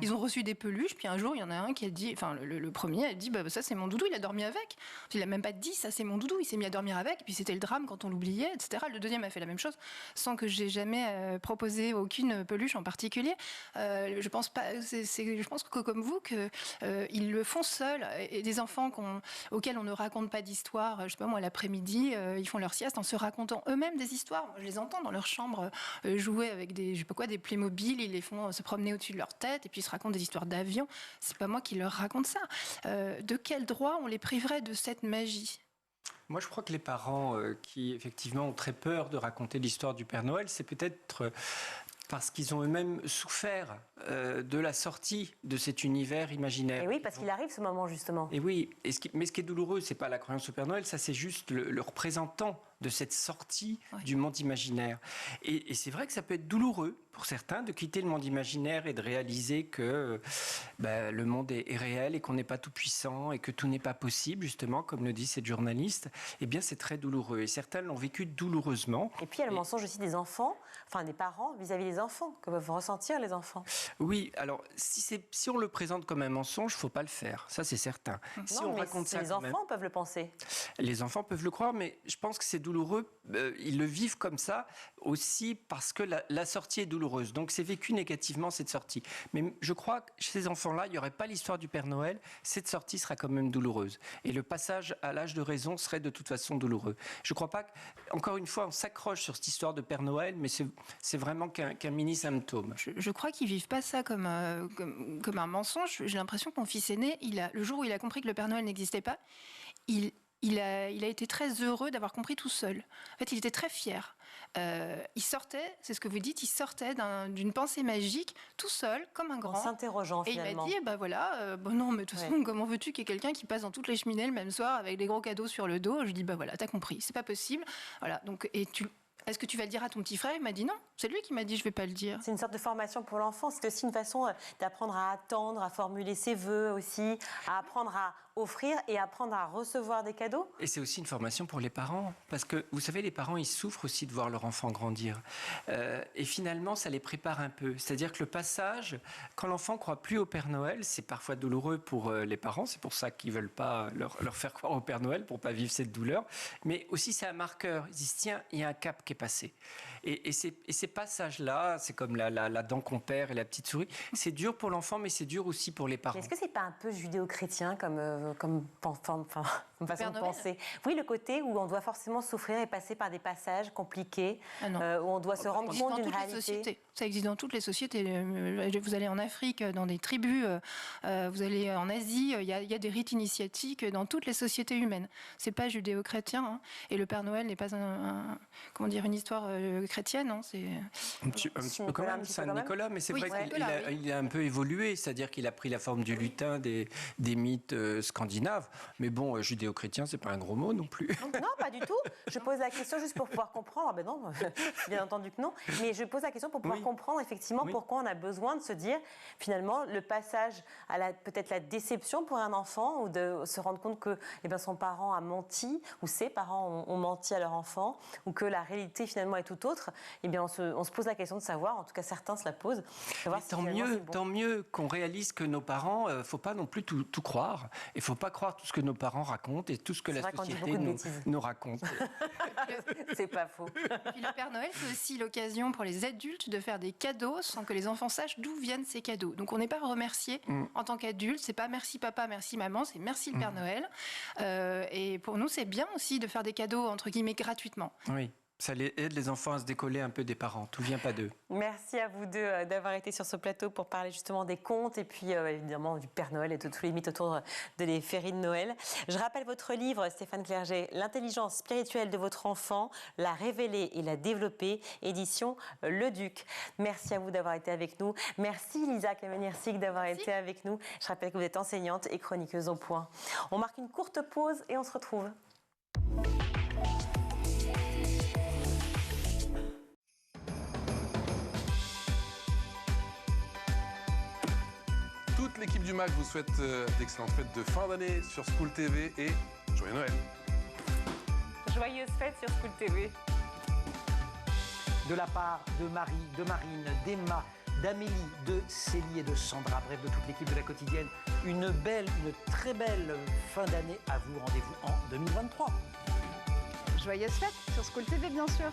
Ils ont reçu des peluches, puis un jour, il y en a un qui a dit, enfin, le premier a dit, ça, c'est mon doudou, il a dormi avec. Il a même pas dit, ça, c'est mon doudou, il s'est mis à dormir avec, et puis c'était le drame quand on l'oubliait, etc. Le deuxième a fait la même chose, sans que j'ai jamais proposé aucune peluche en particulier. Je pense pas, je pense que comme vous, ils le font seuls, et des enfants auxquels on ne raconte pas d'histoire, je sais pas moi, l'après-midi, ils font leur sieste en se racontant eux-mêmes des histoires. Moi, je les entends dans leur chambre jouer avec des Playmobil, ils les font se promener au-dessus de leur tête, et puis ils se racontent des histoires d'avions. C'est pas moi qui leur raconte ça. De quel droit on les priverait de cette magie? Moi, je crois que les parents qui, effectivement, ont très peur de raconter l'histoire du Père Noël, c'est peut-être parce qu'ils ont eux-mêmes souffert de la sortie de cet univers imaginaire. Et oui, parce qu'il arrive ce moment, justement. Et oui, mais ce qui est douloureux, c'est pas la croyance au Père Noël, ça c'est juste le représentant de cette sortie du monde imaginaire. Et c'est vrai que ça peut être douloureux pour certains de quitter le monde imaginaire et de réaliser que le monde est réel et qu'on n'est pas tout puissant et que tout n'est pas possible, justement, comme le dit cette journaliste. Eh bien, c'est très douloureux. Et certains l'ont vécu douloureusement. Et puis, il y a le mensonge aussi des enfants, enfin des parents vis-à-vis des enfants, que peuvent ressentir les enfants. Oui, alors si on le présente comme un mensonge, il ne faut pas le faire. Ça, c'est certain. Si on raconte ça, les enfants peuvent le penser. Les enfants peuvent le croire, mais je pense que c'est douloureux. Ils le vivent comme ça aussi parce que la sortie est douloureuse. Donc, c'est vécu négativement, cette sortie. Mais je crois que chez ces enfants-là, il n'y aurait pas l'histoire du Père Noël. Cette sortie sera quand même douloureuse. Et le passage à l'âge de raison serait de toute façon douloureux. Je ne crois pas encore une fois, on s'accroche sur cette histoire de Père Noël, mais c'est vraiment qu'un mini-symptôme. Je crois qu'ils ne vivent pas ça comme un mensonge. J'ai l'impression que mon fils aîné, le jour où il a compris que le Père Noël n'existait pas, il a été très heureux d'avoir compris tout seul. En fait, il était très fier. Il sortait, c'est ce que vous dites, il sortait d'une pensée magique, tout seul, comme un grand. En s'interrogeant, finalement. Et il m'a dit, non, mais de toute façon, comment veux-tu qu'il y ait quelqu'un qui passe dans toutes les cheminées le même soir avec des gros cadeaux sur le dos? Je dis, t'as compris, c'est pas possible. Voilà, donc, est-ce que tu vas le dire à ton petit frère? Il m'a dit non. C'est lui qui m'a dit je vais pas le dire. C'est une sorte de formation pour l'enfant. C'est aussi une façon d'apprendre à attendre, à formuler ses vœux aussi, à apprendre à offrir et apprendre à recevoir des cadeaux. Et c'est aussi une formation pour les parents. Parce que, vous savez, les parents, ils souffrent aussi de voir leur enfant grandir. Et finalement, ça les prépare un peu. C'est-à-dire que le passage, quand l'enfant ne croit plus au Père Noël, c'est parfois douloureux pour les parents. C'est pour ça qu'ils ne veulent pas leur faire croire au Père Noël, pour ne pas vivre cette douleur. Mais aussi, c'est un marqueur. Ils disent, tiens, il y a un cap qui est passé. Et ces passages-là, c'est comme la dent qu'on perd et la petite souris, c'est dur pour l'enfant, mais c'est dur aussi pour les parents. Est-ce que c'est pas un peu judéo-chrétien comme façon de penser? Oui, le côté où on doit forcément souffrir et passer par des passages compliqués, où on doit se rendre compte d'une réalité. Ça existe dans toutes les sociétés. Vous allez en Afrique, dans des tribus, vous allez en Asie, il y a des rites initiatiques dans toutes les sociétés humaines. C'est pas judéo-chrétien, hein. Et le Père Noël n'est pas une histoire chrétienne, hein. C'est un petit peu quand même, Saint Nicolas, mais c'est vrai qu'il a un peu évolué, c'est-à-dire qu'il a pris la forme du lutin des mythes scandinaves. Mais bon, judéo-chrétien, c'est pas un gros mot non plus. Non, pas du tout. Je pose la question juste pour pouvoir comprendre. Non, bien entendu que non. Mais je pose la question pour pouvoir comprendre effectivement pourquoi on a besoin de se dire finalement le passage à peut-être la déception pour un enfant ou de se rendre compte que son parent a menti ou ses parents ont menti à leur enfant ou que la réalité finalement est tout autre. On se pose la question de savoir. En tout cas, certains se la posent. Tant mieux qu'on réalise que nos parents, faut pas non plus tout croire. Il faut pas croire tout ce que nos parents racontent et tout ce que la société nous raconte. C'est pas faux. Et puis le Père Noël, c'est aussi l'occasion pour les adultes de faire des cadeaux sans que les enfants sachent d'où viennent ces cadeaux. Donc on n'est pas remercié en tant qu'adulte. C'est pas merci papa, merci maman, c'est merci le Père Noël. Et pour nous, c'est bien aussi de faire des cadeaux entre guillemets gratuitement. Oui. Ça aide les enfants à se décoller un peu des parents. Tout vient pas d'eux. Merci à vous deux d'avoir été sur ce plateau pour parler justement des contes et puis évidemment du Père Noël et de tous les mythes autour de les féeries de Noël. Je rappelle votre livre, Stéphane Clerget, L'intelligence spirituelle de votre enfant, la révéler et la développer, édition Le Duc. Merci à vous d'avoir été avec nous. Merci Lisa Kameniersik d'avoir été avec nous. Je rappelle que vous êtes enseignante et chroniqueuse au Point. On marque une courte pause et on se retrouve. Toute l'équipe du MAC vous souhaite d'excellentes fêtes de fin d'année sur School TV et joyeux Noël. Joyeuses fêtes sur School TV. De la part de Marie, de Marine, d'Emma, d'Amélie, de Célie et de Sandra, bref de toute l'équipe de la quotidienne, une très belle fin d'année à vous. Rendez-vous en 2023. Joyeuses fêtes sur School TV, bien sûr.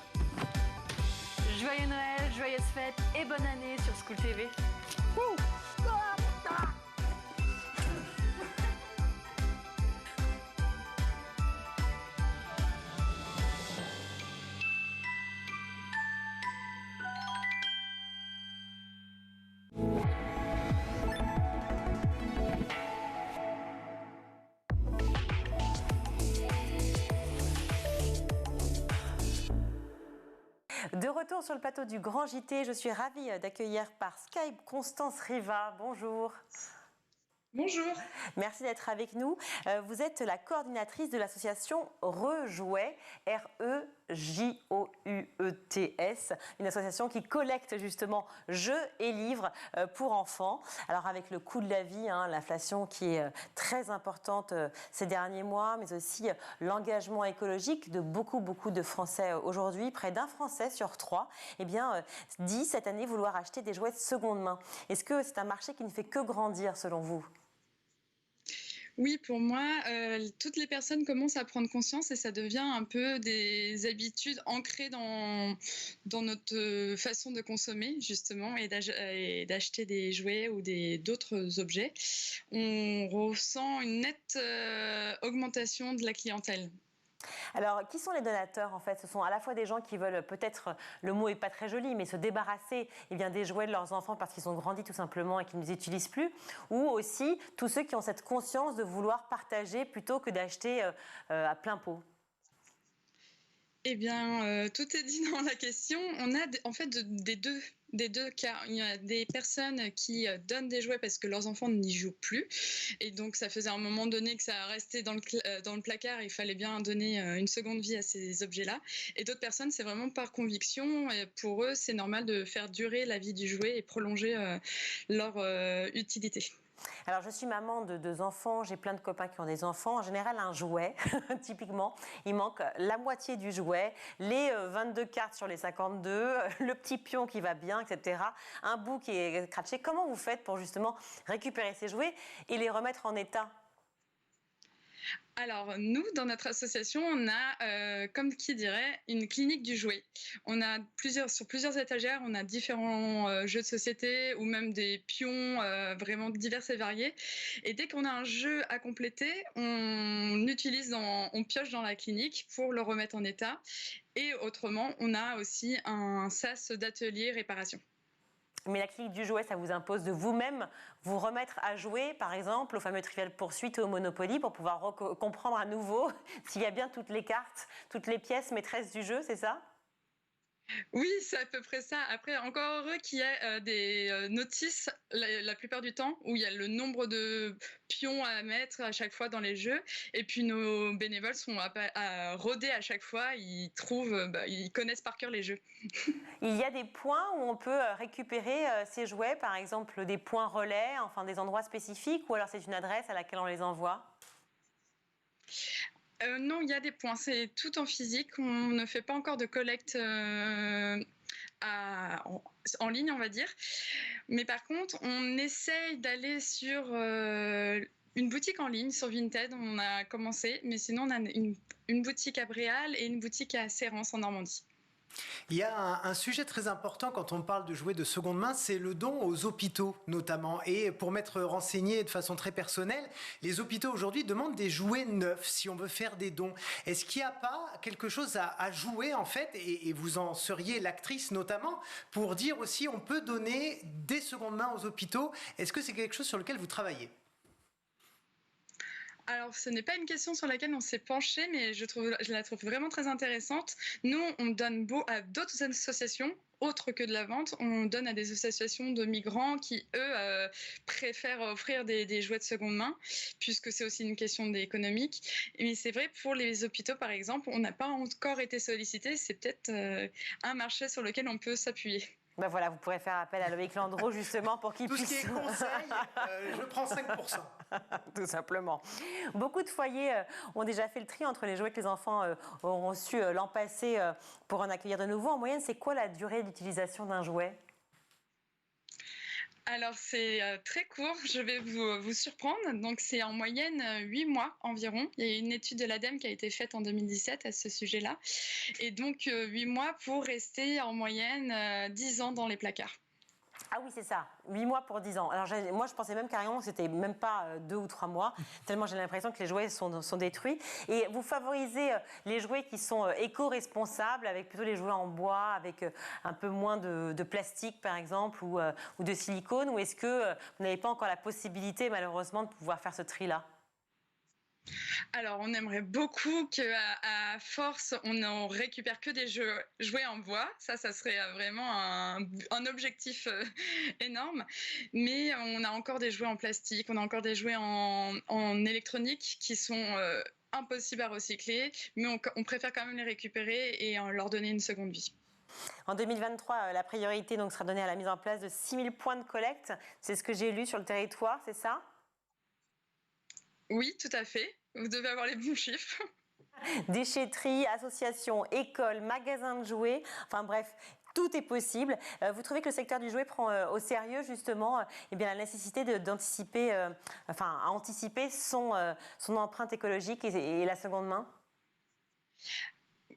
Joyeux Noël, joyeuses fêtes et bonne année sur School TV. De retour sur le plateau du Grand JT, je suis ravie d'accueillir par Skype Constance Riva. Bonjour. Bonjour. Merci d'être avec nous. Vous êtes la coordinatrice de l'association Rejouet, REJOUETS, une association qui collecte justement jeux et livres pour enfants. Alors avec le coût de la vie, l'inflation qui est très importante ces derniers mois, mais aussi l'engagement écologique de beaucoup de Français aujourd'hui, près d'un Français sur 3, dit cette année vouloir acheter des jouets de seconde main. Est-ce que c'est un marché qui ne fait que grandir selon vous ? Oui, pour moi, toutes les personnes commencent à prendre conscience et ça devient un peu des habitudes ancrées dans notre façon de consommer, justement, et d'acheter des jouets ou d'autres objets. On ressent une nette augmentation de la clientèle. Alors, qui sont les donateurs en fait ? Ce sont à la fois des gens qui veulent, peut-être, le mot n'est pas très joli, mais se débarrasser des jouets de leurs enfants parce qu'ils ont grandi tout simplement et qu'ils ne les utilisent plus, ou aussi tous ceux qui ont cette conscience de vouloir partager plutôt que d'acheter à plein pot. Eh bien, tout est dit dans la question. On a en fait des deux cas. Il y a des personnes qui donnent des jouets parce que leurs enfants n'y jouent plus. Et donc, ça faisait un moment donné que ça restait dans le placard. Il fallait bien donner une seconde vie à ces objets-là. Et d'autres personnes, c'est vraiment par conviction. Et pour eux, c'est normal de faire durer la vie du jouet et prolonger leur utilité. Alors, je suis maman de 2 enfants, j'ai plein de copains qui ont des enfants. En général, un jouet, typiquement, il manque la moitié du jouet, les 22 cartes sur les 52, le petit pion qui va bien, etc. Un bout qui est scratché. Comment vous faites pour justement récupérer ces jouets et les remettre en état ? Alors, nous, dans notre association, on a, comme qui dirait, une clinique du jouet. On a sur plusieurs étagères, on a différents jeux de société ou même des pions vraiment divers et variés. Et dès qu'on a un jeu à compléter, on pioche dans la clinique pour le remettre en état. Et autrement, on a aussi un sas d'atelier réparation. Mais la clinique du jouet, ça vous impose de vous-même vous remettre à jouer, par exemple, au fameux Trivial Poursuite ou au Monopoly pour pouvoir comprendre à nouveau s'il y a bien toutes les cartes, toutes les pièces maîtresses du jeu, c'est ça ? Oui, c'est à peu près ça. Après, encore heureux qu'il y ait des notices la plupart du temps où il y a le nombre de pions à mettre à chaque fois dans les jeux. Et puis nos bénévoles sont à rôder à chaque fois. Ils connaissent par cœur les jeux. Il y a des points où on peut récupérer ces jouets, par exemple des points relais, enfin des endroits spécifiques, ou alors c'est une adresse à laquelle on les envoie ? Non, il y a des points. C'est tout en physique. On ne fait pas encore de collecte en ligne, on va dire. Mais par contre, on essaye d'aller sur une boutique en ligne sur Vinted, on a commencé, mais sinon on a une boutique à Bréal et une boutique à Sérence en Normandie. Il y a un sujet très important quand on parle de jouets de seconde main, c'est le don aux hôpitaux notamment. Et pour m'être renseigné de façon très personnelle, les hôpitaux aujourd'hui demandent des jouets neufs si on veut faire des dons. Est-ce qu'il n'y a pas quelque chose à jouer en fait, et vous en seriez l'actrice notamment, pour dire aussi on peut donner des secondes mains aux hôpitaux? Est-ce que c'est quelque chose sur lequel vous travaillez? Alors, ce n'est pas une question sur laquelle on s'est penché, mais je la trouve vraiment très intéressante. Nous, on donne à d'autres associations, autres que de la vente. On donne à des associations de migrants qui, eux, préfèrent offrir des jouets de seconde main, puisque c'est aussi une question économique. Mais c'est vrai, pour les hôpitaux, par exemple, on n'a pas encore été sollicité. C'est peut-être un marché sur lequel on peut s'appuyer. Ben voilà, vous pourrez faire appel à Loïc Landreau justement pour qu'il puisse... Tout ce qui est conseil, je prends 5%. Tout simplement. Beaucoup de foyers ont déjà fait le tri entre les jouets que les enfants ont reçus l'an passé pour en accueillir de nouveau. En moyenne, c'est quoi la durée d'utilisation d'un jouet ? Alors, c'est très court, je vais vous surprendre. Donc, c'est en moyenne 8 mois environ. Il y a une étude de l'ADEME qui a été faite en 2017 à ce sujet-là. Et donc, 8 mois pour rester en moyenne 10 ans dans les placards. Ah oui, c'est ça, 8 mois pour 10 ans. Alors moi, je pensais même carrément que c'était même pas 2 ou 3 mois, tellement j'ai l'impression que les jouets sont détruits. Et vous favorisez les jouets qui sont éco-responsables, avec plutôt les jouets en bois, avec un peu moins de plastique, par exemple, ou de silicone, ou est-ce que vous n'avez pas encore la possibilité, malheureusement, de pouvoir faire ce tri-là ? Alors, on aimerait beaucoup qu'à force, on n'en récupère que des jouets en bois. Ça serait vraiment un objectif énorme. Mais on a encore des jouets en plastique, on a encore des jouets en électronique qui sont impossibles à recycler. Mais on préfère quand même les récupérer et leur donner une seconde vie. En 2023, la priorité donc, sera donnée à la mise en place de 6000 points de collecte. C'est ce que j'ai lu sur le territoire, c'est ça ? Oui, tout à fait. Vous devez avoir les bons chiffres. Déchetterie, associations, écoles, magasins de jouets, enfin bref, tout est possible. Vous trouvez que le secteur du jouet prend au sérieux justement la nécessité d'anticiper, à anticiper son empreinte écologique et la seconde main ?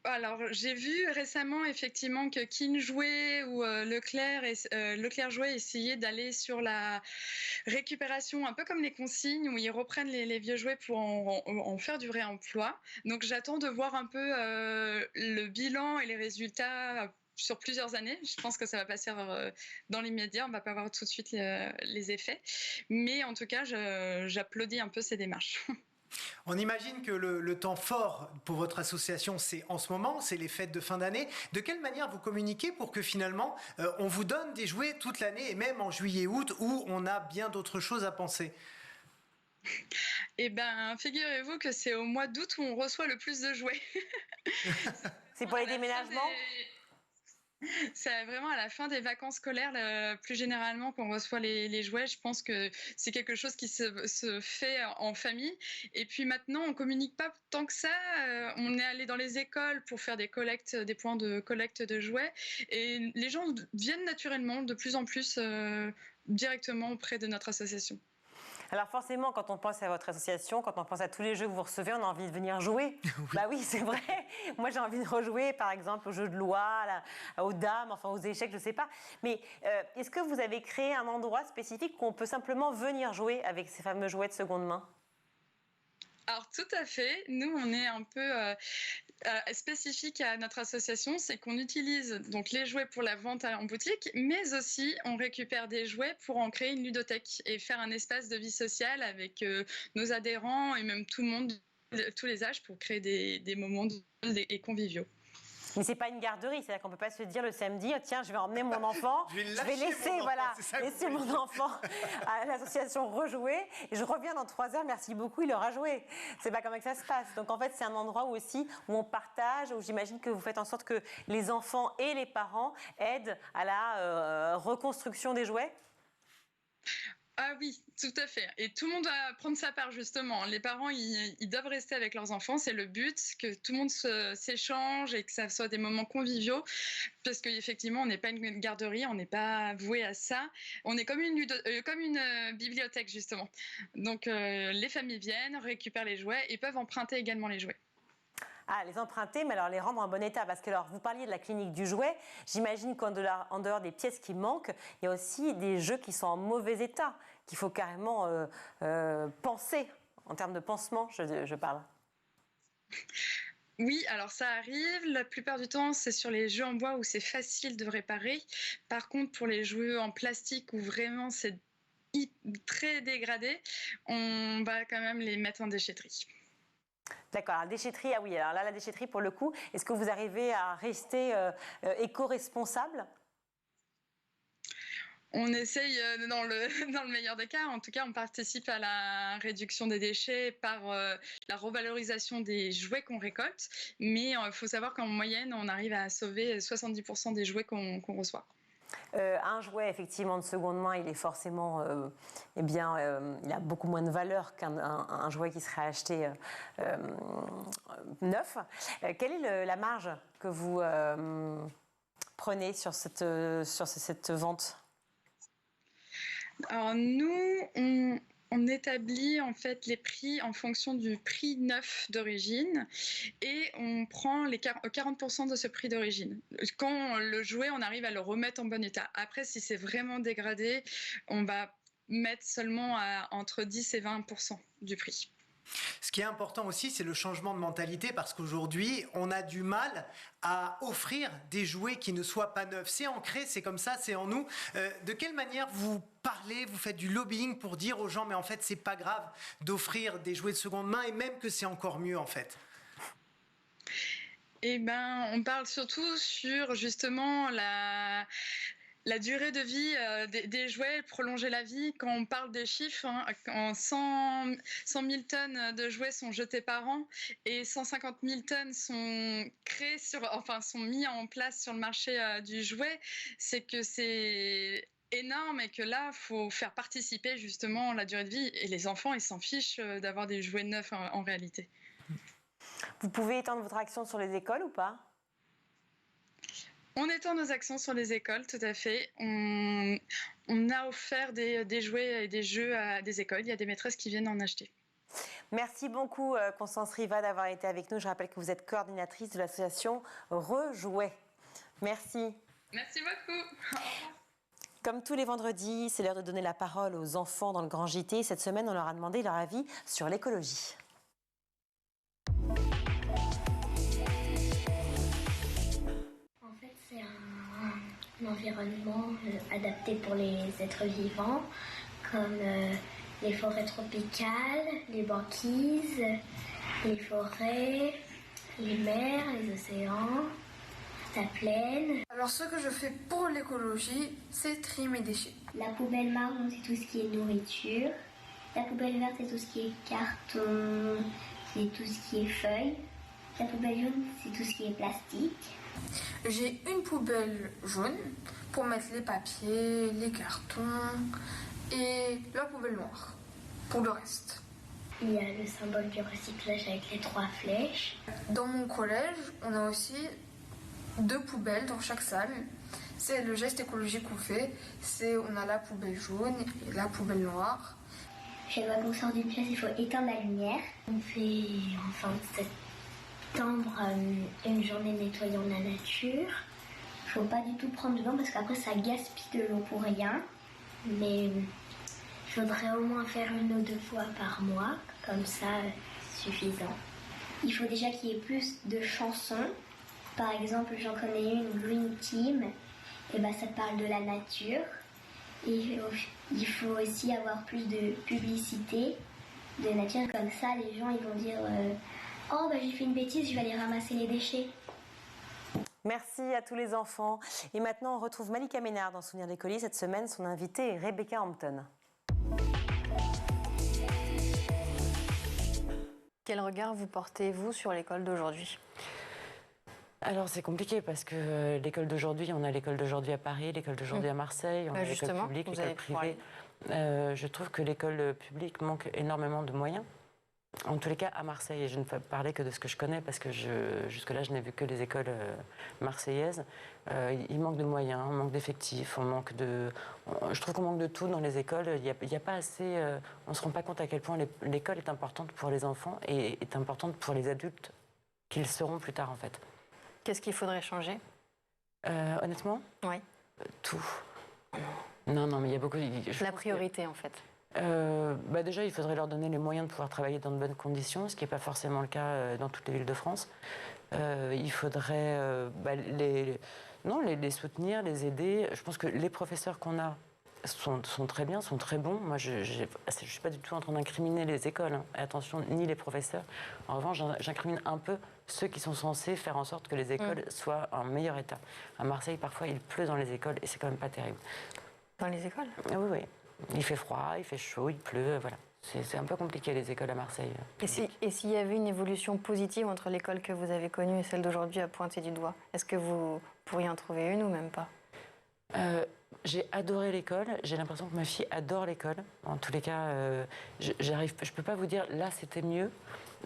Alors, j'ai vu récemment effectivement que Kin Jouet ou Leclerc Jouet essayaient d'aller sur la récupération, un peu comme les consignes, où ils reprennent les vieux jouets pour en faire du réemploi. Donc, j'attends de voir un peu le bilan et les résultats sur plusieurs années. Je pense que ça va passer dans l'immédiat. On ne va pas voir tout de suite les effets. Mais en tout cas, j'applaudis un peu ces démarches. On imagine que le temps fort pour votre association, c'est en ce moment, c'est les fêtes de fin d'année. De quelle manière vous communiquez pour que finalement, on vous donne des jouets toute l'année, et même en juillet-août, où on a bien d'autres choses à penser ? Eh bien, figurez-vous que c'est au mois d'août où on reçoit le plus de jouets. C'est pour les déménagements ? C'est vraiment à la fin des vacances scolaires, plus généralement, qu'on reçoit les jouets. Je pense que c'est quelque chose qui se fait en famille. Et puis maintenant, on ne communique pas tant que ça. On est allé dans les écoles pour faire des points de collecte de jouets. Et les gens viennent naturellement, de plus en plus, directement auprès de notre association. Alors forcément, quand on pense à votre association, quand on pense à tous les jeux que vous recevez, on a envie de venir jouer. Oui. Bah oui, c'est vrai. Moi, j'ai envie de rejouer, par exemple, aux jeux de loi, aux dames, enfin aux échecs, je ne sais pas. Mais est-ce que vous avez créé un endroit spécifique où on peut simplement venir jouer avec ces fameux jouets de seconde main ? Alors tout à fait, nous on est un peu spécifique à notre association, c'est qu'on utilise donc les jouets pour la vente en boutique, mais aussi on récupère des jouets pour en créer une ludothèque et faire un espace de vie sociale avec nos adhérents et même tout le monde, tous les âges, pour créer des moments et conviviaux. Mais c'est pas une garderie, c'est-à-dire qu'on peut pas se dire le samedi, oh, tiens, je vais emmener mon enfant, je vais laisser mon enfant à l'association rejouer, et je reviens dans 3 heures, merci beaucoup, il aura joué. C'est pas comme ça que ça se passe. Donc en fait, c'est un endroit où on partage, où j'imagine que vous faites en sorte que les enfants et les parents aident à la reconstruction des jouets. Ah oui, tout à fait. Et tout le monde doit prendre sa part, justement. Les parents, ils doivent rester avec leurs enfants. C'est le but, que tout le monde s'échange et que ça soit des moments conviviaux. Parce qu'effectivement, on n'est pas une garderie, on n'est pas voué à ça. On est comme une bibliothèque, justement. Donc, les familles viennent, récupèrent les jouets et peuvent emprunter également les jouets. Ah, les emprunter, mais alors les rendre en bon état. Parce que alors, vous parliez de la clinique du jouet. J'imagine qu'en dehors des pièces qui manquent, il y a aussi des jeux qui sont en mauvais état, qu'il faut carrément penser, en termes de pansement, je parle. Oui, alors ça arrive. La plupart du temps, c'est sur les jeux en bois où c'est facile de réparer. Par contre, pour les jeux en plastique où vraiment c'est très dégradé, on va quand même les mettre en déchetterie. D'accord, la déchetterie, ah oui, alors là, la déchetterie, pour le coup, est-ce que vous arrivez à rester éco-responsable ? On essaye dans le meilleur des cas. En tout cas, on participe à la réduction des déchets par la revalorisation des jouets qu'on récolte. Mais il faut savoir qu'en moyenne, on arrive à sauver 70% des jouets qu'on reçoit. Un jouet, effectivement, de seconde main, il est forcément, il a beaucoup moins de valeur qu'un jouet qui serait acheté neuf. Quelle est la marge que vous prenez sur cette vente ? Alors nous, on établit en fait les prix en fonction du prix neuf d'origine et on prend les 40% de ce prix d'origine. Quand le jouet, on arrive à le remettre en bon état. Après, si c'est vraiment dégradé, on va mettre seulement entre 10 et 20% du prix. Ce qui est important aussi, c'est le changement de mentalité parce qu'aujourd'hui, on a du mal à offrir des jouets qui ne soient pas neufs. C'est ancré, c'est comme ça, c'est en nous. De quelle manière vous parlez, vous faites du lobbying pour dire aux gens, mais en fait, c'est pas grave d'offrir des jouets de seconde main et même que c'est encore mieux en fait? Eh ben, on parle surtout sur justement la durée de vie des jouets, prolonger la vie. Quand on parle des chiffres, hein, 100 000 tonnes de jouets sont jetés par an et 150 000 tonnes sont sont mis en place sur le marché du jouet, c'est que c'est énorme et que là, il faut faire participer justement la durée de vie. Et les enfants, ils s'en fichent d'avoir des jouets neufs en réalité. Vous pouvez étendre votre action sur les écoles ou pas ? On étend nos actions sur les écoles, tout à fait. On a offert des jouets et des jeux à des écoles. Il y a des maîtresses qui viennent en acheter. Merci beaucoup, Constance Riva, d'avoir été avec nous. Je rappelle que vous êtes coordinatrice de l'association Rejouet. Merci. Merci beaucoup. Comme tous les vendredis, c'est l'heure de donner la parole aux enfants dans le Grand JT. Cette semaine, on leur a demandé leur avis sur l'écologie. C'est un environnement adapté pour les êtres vivants, comme les forêts tropicales, les banquises, les forêt, les mers, les océans, la plaine. Alors ce que je fais pour l'écologie, c'est trier mes déchets. La poubelle marron, c'est tout ce qui est nourriture. La poubelle verte, c'est tout ce qui est carton, c'est tout ce qui est feuilles. La poubelle jaune, c'est tout ce qui est plastique. J'ai une poubelle jaune pour mettre les papiers, les cartons et la poubelle noire pour le reste. Il y a le symbole du recyclage avec les 3 flèches. Dans mon collège, on a aussi 2 poubelles dans chaque salle. C'est le geste écologique qu'on fait. On a la poubelle jaune et la poubelle noire. Chaque fois qu'on sort d'une pièce, il faut éteindre la lumière. On fait en fin de septembre une journée nettoyant la nature. Il ne faut pas du tout prendre de l'eau parce qu'après ça gaspille de l'eau pour rien. Mais il faudrait au moins faire 1 ou 2 fois par mois, comme ça suffisant. Il faut déjà qu'il y ait plus de chansons. Par exemple, j'en connais une, Green Team, et ça parle de la nature. Et il faut aussi avoir plus de publicité de nature, comme ça les gens ils vont dire oh j'ai fait une bêtise, je vais aller ramasser les déchets. Merci à tous les enfants. Et maintenant, on retrouve Malika Ménard dans Souvenirs d'écoliers. Cette semaine, son invitée est Rebecca Hampton. Quel regard vous portez-vous sur l'école d'aujourd'hui ? Alors c'est compliqué parce que l'école d'aujourd'hui, on a l'école d'aujourd'hui à Paris, l'école d'aujourd'hui à Marseille, on a l'école publique, l'école privée. Je trouve que l'école publique manque énormément de moyens. En tous les cas, à Marseille, et je ne parlais que de ce que je connais, parce que jusque-là, je n'ai vu que les écoles marseillaises. Il manque de moyens, on manque d'effectifs, je trouve qu'on manque de tout dans les écoles. Il y a pas assez... on ne se rend pas compte à quel point l'école est importante pour les enfants et est importante pour les adultes qu'ils seront plus tard, en fait. Qu'est-ce qu'il faudrait changer? Honnêtement? Oui. Tout. Non, mais il y a beaucoup... La priorité, en fait. Déjà, il faudrait leur donner les moyens de pouvoir travailler dans de bonnes conditions, ce qui n'est pas forcément le cas dans toutes les villes de France. Il faudrait les soutenir, les aider. Je pense que les professeurs qu'on a sont très bien, sont très bons. Moi, je ne suis pas du tout en train d'incriminer les écoles, hein. Attention, ni les professeurs. En revanche, j'incrimine un peu ceux qui sont censés faire en sorte que les écoles soient en meilleur état. À Marseille, parfois, il pleut dans les écoles et c'est quand même pas terrible. Dans les écoles? Oui. Il fait froid, il fait chaud, il pleut, voilà. C'est un peu compliqué, les écoles à Marseille. Et s'il y avait une évolution positive entre l'école que vous avez connue et celle d'aujourd'hui à pointer du doigt, est-ce que vous pourriez en trouver une ou même pas? J'ai adoré l'école. J'ai l'impression que ma fille adore l'école. En tous les cas, je ne peux pas vous dire, là, c'était mieux.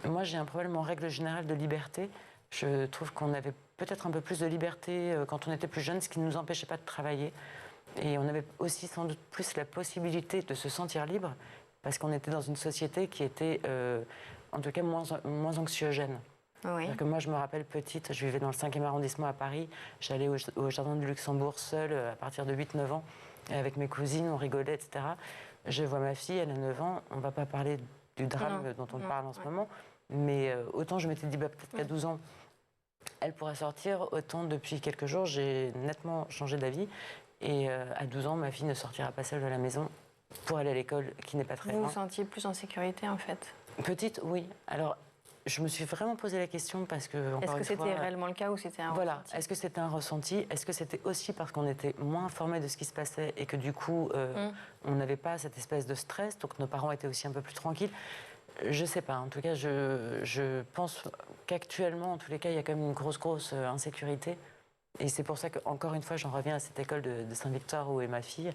Moi, j'ai un problème en règle générale de liberté. Je trouve qu'on avait peut-être un peu plus de liberté quand on était plus jeune, ce qui ne nous empêchait pas de travailler. Et on avait aussi sans doute plus la possibilité de se sentir libre, parce qu'on était dans une société qui était, en tout cas, moins anxiogène. Oui. Que moi, je me rappelle petite, je vivais dans le 5e arrondissement à Paris, j'allais au Jardin du Luxembourg seule à partir de 8-9 ans, et avec mes cousines, on rigolait, etc. Je vois ma fille, elle a 9 ans, on ne va pas parler du drame dont on parle en ce moment, mais autant je m'étais dit, peut-être qu'à 12 ans, elle pourra sortir, autant depuis quelques jours, j'ai nettement changé d'avis. Et à 12 ans, ma fille ne sortira pas seule de la maison pour aller à l'école, qui n'est pas très loin. Vous vous sentiez plus en sécurité, en fait? Petite, oui. Alors, je me suis vraiment posé la question parce que, Est-ce que c'était réellement le cas ou c'était un ressenti? Est-ce que c'était un ressenti? Est-ce que c'était aussi parce qu'on était moins informés de ce qui se passait et que du coup, on n'avait pas cette espèce de stress, donc nos parents étaient aussi un peu plus tranquilles? Je sais pas. En tout cas, je pense qu'actuellement, en tous les cas, il y a quand même une grosse insécurité. Et c'est pour ça qu'encore une fois, j'en reviens à cette école de Saint-Victor où est ma fille,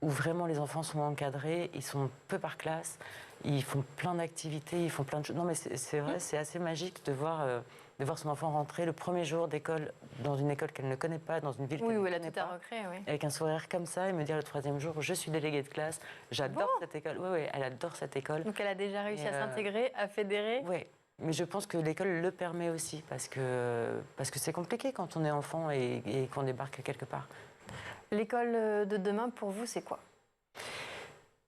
où vraiment les enfants sont encadrés, ils sont peu par classe, ils font plein d'activités, ils font plein de choses. Non mais c'est vrai, c'est assez magique de voir son enfant rentrer le premier jour d'école dans une école qu'elle ne connaît pas, dans une ville qu'elle ne connaît pas, avec un sourire comme ça, et me dire le 3e jour, je suis déléguée de classe, j'adore cette école. Oui, elle adore cette école. Donc elle a déjà réussi à s'intégrer, à fédérer. Oui. Mais je pense que l'école le permet aussi, parce que c'est compliqué quand on est enfant et qu'on débarque quelque part. L'école de demain, pour vous, c'est quoi?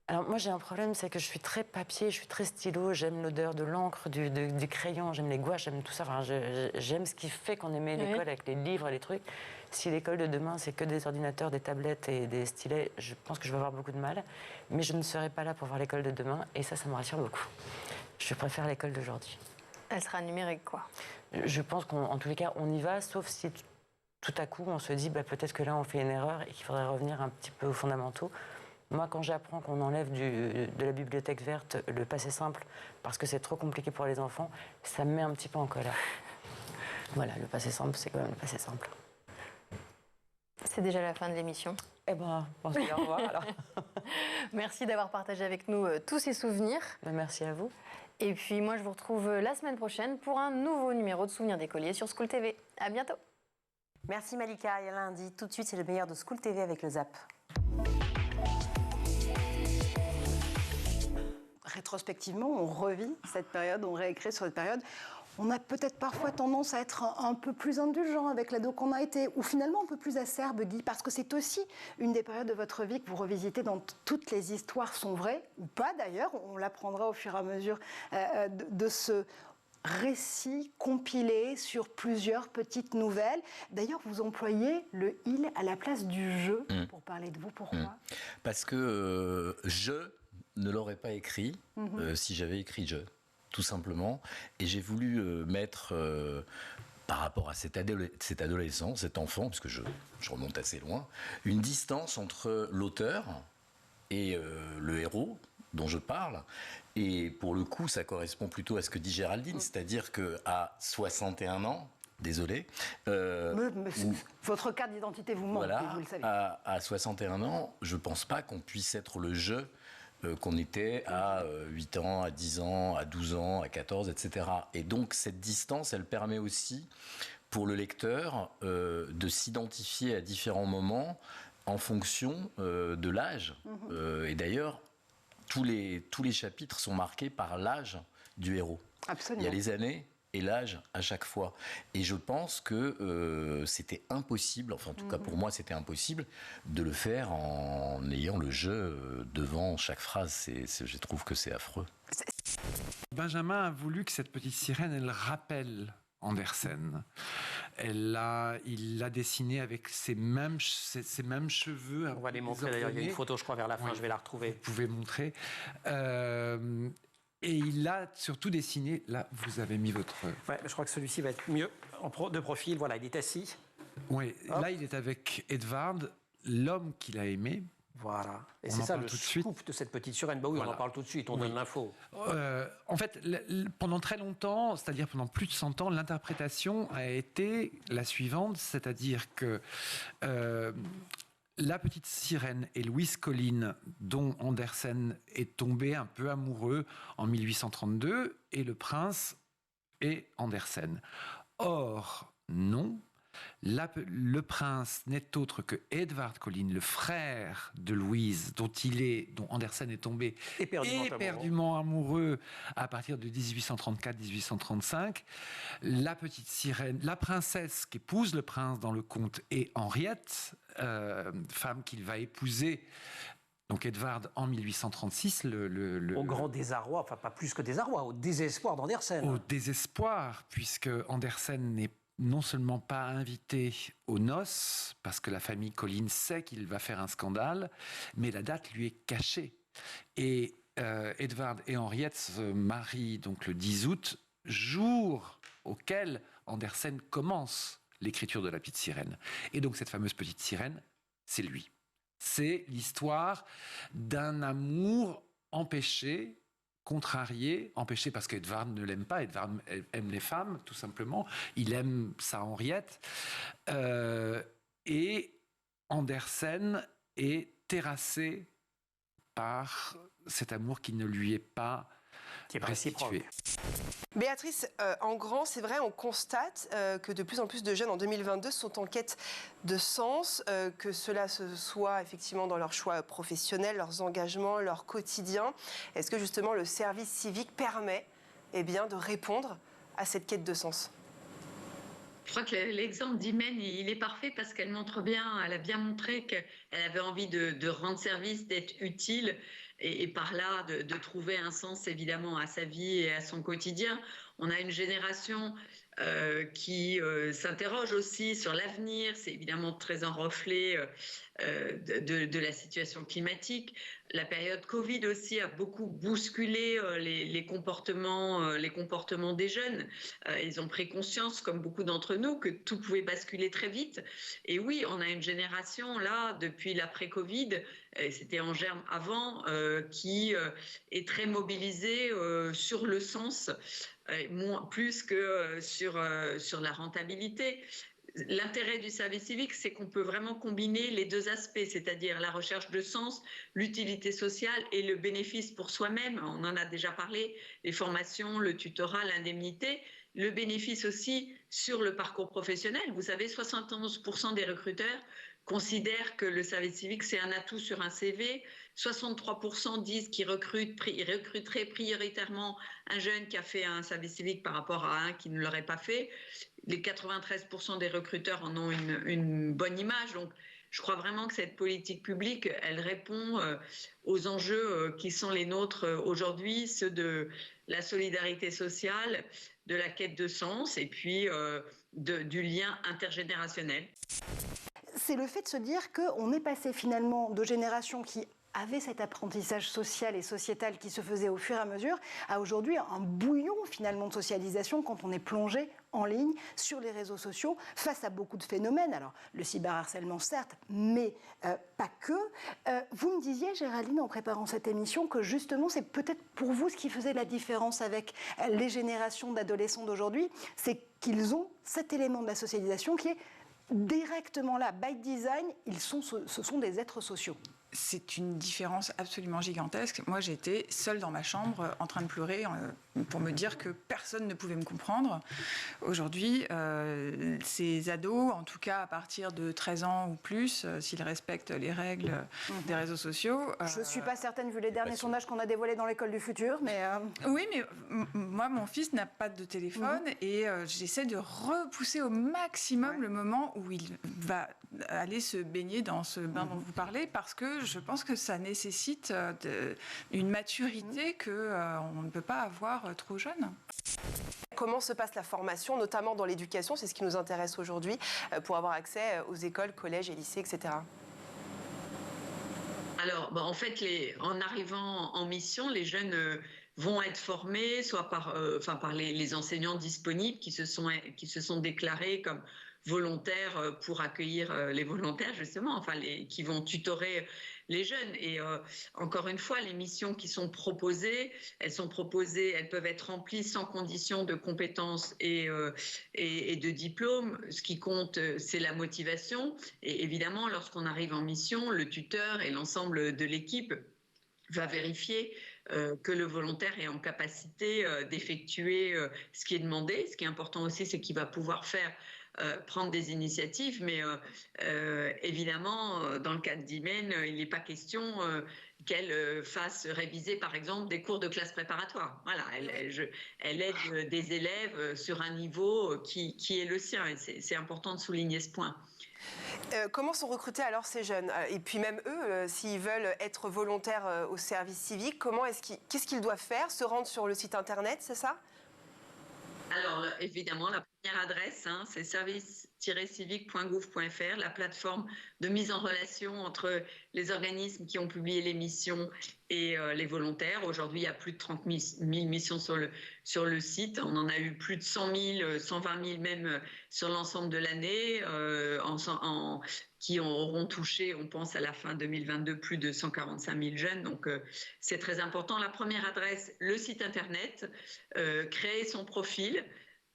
Alors moi, j'ai un problème, c'est que je suis très papier, je suis très stylo, j'aime l'odeur de l'encre, du crayon, j'aime les gouaches, j'aime tout ça. Enfin, j'aime ce qui fait qu'on aimait l'école avec les livres et les trucs. Si l'école de demain, c'est que des ordinateurs, des tablettes et des stylets, je pense que je vais avoir beaucoup de mal. Mais je ne serai pas là pour voir l'école de demain, et ça me rassure beaucoup. Je préfère l'école d'aujourd'hui. Elle sera numérique, quoi. Je pense qu'en tous les cas, on y va, sauf si tout à coup, on se dit peut-être que là, on fait une erreur et qu'il faudrait revenir un petit peu aux fondamentaux. Moi, quand j'apprends qu'on enlève de la bibliothèque verte le passé simple parce que c'est trop compliqué pour les enfants, ça me met un petit peu en colère. Voilà, le passé simple, c'est quand même le passé simple. C'est déjà la fin de l'émission. Eh ben, on se dit au revoir alors. Merci d'avoir partagé avec nous tous ces souvenirs. Merci à vous. Et puis moi, je vous retrouve la semaine prochaine pour un nouveau numéro de Souvenirs d'écoliers sur School TV. À bientôt. Merci Malika. Et à lundi, tout de suite, c'est le meilleur de School TV avec le Zap. Rétrospectivement, on revit cette période, on réécrit sur cette période. On a peut-être parfois tendance à être un peu plus indulgent avec l'ado qu'on a été, ou finalement un peu plus acerbe, Guy, parce que c'est aussi une des périodes de votre vie que vous revisitez dont toutes les histoires sont vraies, ou pas d'ailleurs, on l'apprendra au fur et à mesure de ce récit compilé sur plusieurs petites nouvelles. D'ailleurs, vous employez le « il » à la place du « je » pour parler de vous. Pourquoi ? Parce que je ne l'aurais pas écrit si j'avais écrit « je ». Tout simplement, et j'ai voulu mettre, par rapport à cet adolescent, cet enfant, parce que je remonte assez loin, une distance entre l'auteur et le héros dont je parle, et pour le coup, ça correspond plutôt à ce que dit Géraldine, c'est-à-dire qu'à 61 ans, désolé. Votre carte d'identité vous manque, voilà, vous le savez. À 61 ans, je ne pense pas qu'on puisse être le je qu'on était à 8 ans, à 10 ans, à 12 ans, à 14, etc. Et donc, cette distance, elle permet aussi, pour le lecteur, de s'identifier à différents moments en fonction de l'âge. Et d'ailleurs, tous les chapitres sont marqués par l'âge du héros. Absolument. Il y a les années et l'âge à chaque fois. Et je pense que c'était impossible, enfin en tout cas pour moi c'était impossible, de le faire en ayant le jeu devant chaque phrase. Je trouve que c'est affreux. Benjamin a voulu que cette petite sirène, elle rappelle Andersen. Il l'a dessiné avec ses mêmes cheveux. On va les montrer d'ailleurs, il y a une photo je crois vers la fin, je vais la retrouver. Vous pouvez montrer. Et il a surtout dessiné, là vous avez mis votre... Ouais, je crois que celui-ci va être mieux, de profil, voilà, il est assis. Oui, là il est avec Edvard, l'homme qu'il a aimé. Voilà, et c'est ça le scoop de cette petite sirène. Bah oui, voilà. On en parle tout de suite, on donne l'info. En fait, pendant très longtemps, c'est-à-dire pendant plus de 100 ans, l'interprétation a été la suivante, c'est-à-dire que la petite sirène est Louise Colline, dont Andersen est tombé un peu amoureux en 1832, et le prince est Andersen. Or, non. Le prince n'est autre que Edvard Colline, le frère de Louise, dont Andersen est tombé éperdument amoureux à partir de 1834-1835. La petite sirène, la princesse qui épouse le prince dans le conte est Henriette, femme qu'il va épouser. Donc Edvard en 1836, au grand désarroi, enfin pas plus que désarroi, au désespoir d'Andersen. Au désespoir, puisque Andersen n'est non seulement pas invité aux noces, parce que la famille Colline sait qu'il va faire un scandale, mais la date lui est cachée. Et Edvard et Henriette se marient donc le 10 août, jour auquel Andersen commence l'écriture de la petite sirène. Et donc cette fameuse petite sirène, c'est lui. C'est l'histoire d'un amour empêché, contrarié, empêché parce qu'Edvard ne l'aime pas. Edvard aime les femmes, tout simplement. Il aime sa Henriette. Et Andersen est terrassé par cet amour qui ne lui est pas restitué. Béatrice Engrand, c'est vrai, on constate que de plus en plus de jeunes en 2022 sont en quête de sens, que cela se soit effectivement dans leurs choix professionnels, leurs engagements, leur quotidien. Est-ce que justement le service civique permet de répondre à cette quête de sens ? Je crois que l'exemple d'Imen, il est parfait parce qu'elle a bien montré qu'elle avait envie de rendre service, d'être utile et par là de trouver un sens évidemment à sa vie et à son quotidien. On a une génération qui s'interroge aussi sur l'avenir. C'est évidemment très enroflé de la situation climatique. La période Covid aussi a beaucoup bousculé les comportements des jeunes. Ils ont pris conscience, comme beaucoup d'entre nous, que tout pouvait basculer très vite. Et oui, on a une génération là, depuis l'après-Covid, et c'était en germe avant, qui est très mobilisée sur le sens, plus que sur la rentabilité. L'intérêt du service civique, c'est qu'on peut vraiment combiner les deux aspects, c'est-à-dire la recherche de sens, l'utilité sociale et le bénéfice pour soi-même. On en a déjà parlé, les formations, le tutorat, l'indemnité. Le bénéfice aussi sur le parcours professionnel. Vous savez, 71% des recruteurs considèrent que le service civique, c'est un atout sur un CV. 63% disent qu'ils recruteraient prioritairement un jeune qui a fait un service civique par rapport à un qui ne l'aurait pas fait. Les 93% des recruteurs en ont une bonne image. Donc, je crois vraiment que cette politique publique, elle répond aux enjeux qui sont les nôtres aujourd'hui, ceux de la solidarité sociale, de la quête de sens et puis du lien intergénérationnel. C'est le fait de se dire qu'on est passé finalement de générations qui avaient cet apprentissage social et sociétal qui se faisait au fur et à mesure, à aujourd'hui un bouillon finalement de socialisation quand on est plongé en ligne sur les réseaux sociaux face à beaucoup de phénomènes. Alors le cyberharcèlement certes, mais pas que. Vous me disiez, Géraldine, en préparant cette émission, que justement c'est peut-être pour vous ce qui faisait la différence avec les générations d'adolescents d'aujourd'hui, c'est qu'ils ont cet élément de la socialisation qui est directement là, by design, ce sont des êtres sociaux. C'est une différence absolument gigantesque. Moi, j'étais seule dans ma chambre en train de pleurer pour me dire que personne ne pouvait me comprendre. Aujourd'hui, ces ados, en tout cas à partir de 13 ans ou plus, s'ils respectent les règles des réseaux sociaux... Je ne suis pas certaine, vu les derniers sondages qu'on a dévoilés dans l'école du futur, mais... Oui, mais moi, mon fils n'a pas de téléphone et j'essaie de repousser au maximum le moment où il va aller se baigner dans ce bain dont vous parlez, parce que je pense que ça nécessite une maturité qu'on ne peut pas avoir trop jeune. Comment se passe la formation, notamment dans l'éducation, c'est ce qui nous intéresse aujourd'hui, pour avoir accès aux écoles, collèges et lycées, etc. Alors, en fait, en arrivant en mission, les jeunes vont être formés soit par les enseignants disponibles qui se sont déclarés comme volontaires pour accueillir les volontaires, justement, qui vont tutorer les jeunes. Et encore une fois, les missions qui sont proposées, elles peuvent être remplies sans condition de compétences et de diplôme. Ce qui compte, c'est la motivation. Et évidemment, lorsqu'on arrive en mission, le tuteur et l'ensemble de l'équipe va vérifier que le volontaire est en capacité d'effectuer ce qui est demandé. Ce qui est important aussi, c'est qu'il va pouvoir prendre des initiatives, mais évidemment, dans le cadre d'Imen, il n'est pas question qu'elle fasse réviser, par exemple, des cours de classe préparatoire. Voilà, elle aide des élèves sur un niveau qui est le sien, et c'est important de souligner ce point. Comment sont recrutés alors ces jeunes? Et puis même eux, s'ils veulent être volontaires au service civique, qu'est-ce qu'ils doivent faire? Se rendre sur le site internet, c'est ça? Alors, évidemment, la première adresse, c'est service-civique.gouv.fr, la plateforme de mise en relation entre les organismes qui ont publié les missions et les volontaires. Aujourd'hui, il y a plus de 30 000 missions sur le site. On en a eu plus de 100 000, 120 000 même sur l'ensemble de l'année, qui auront touché, on pense à la fin 2022, plus de 145 000 jeunes. Donc, c'est très important. La première adresse, le site internet, créer son profil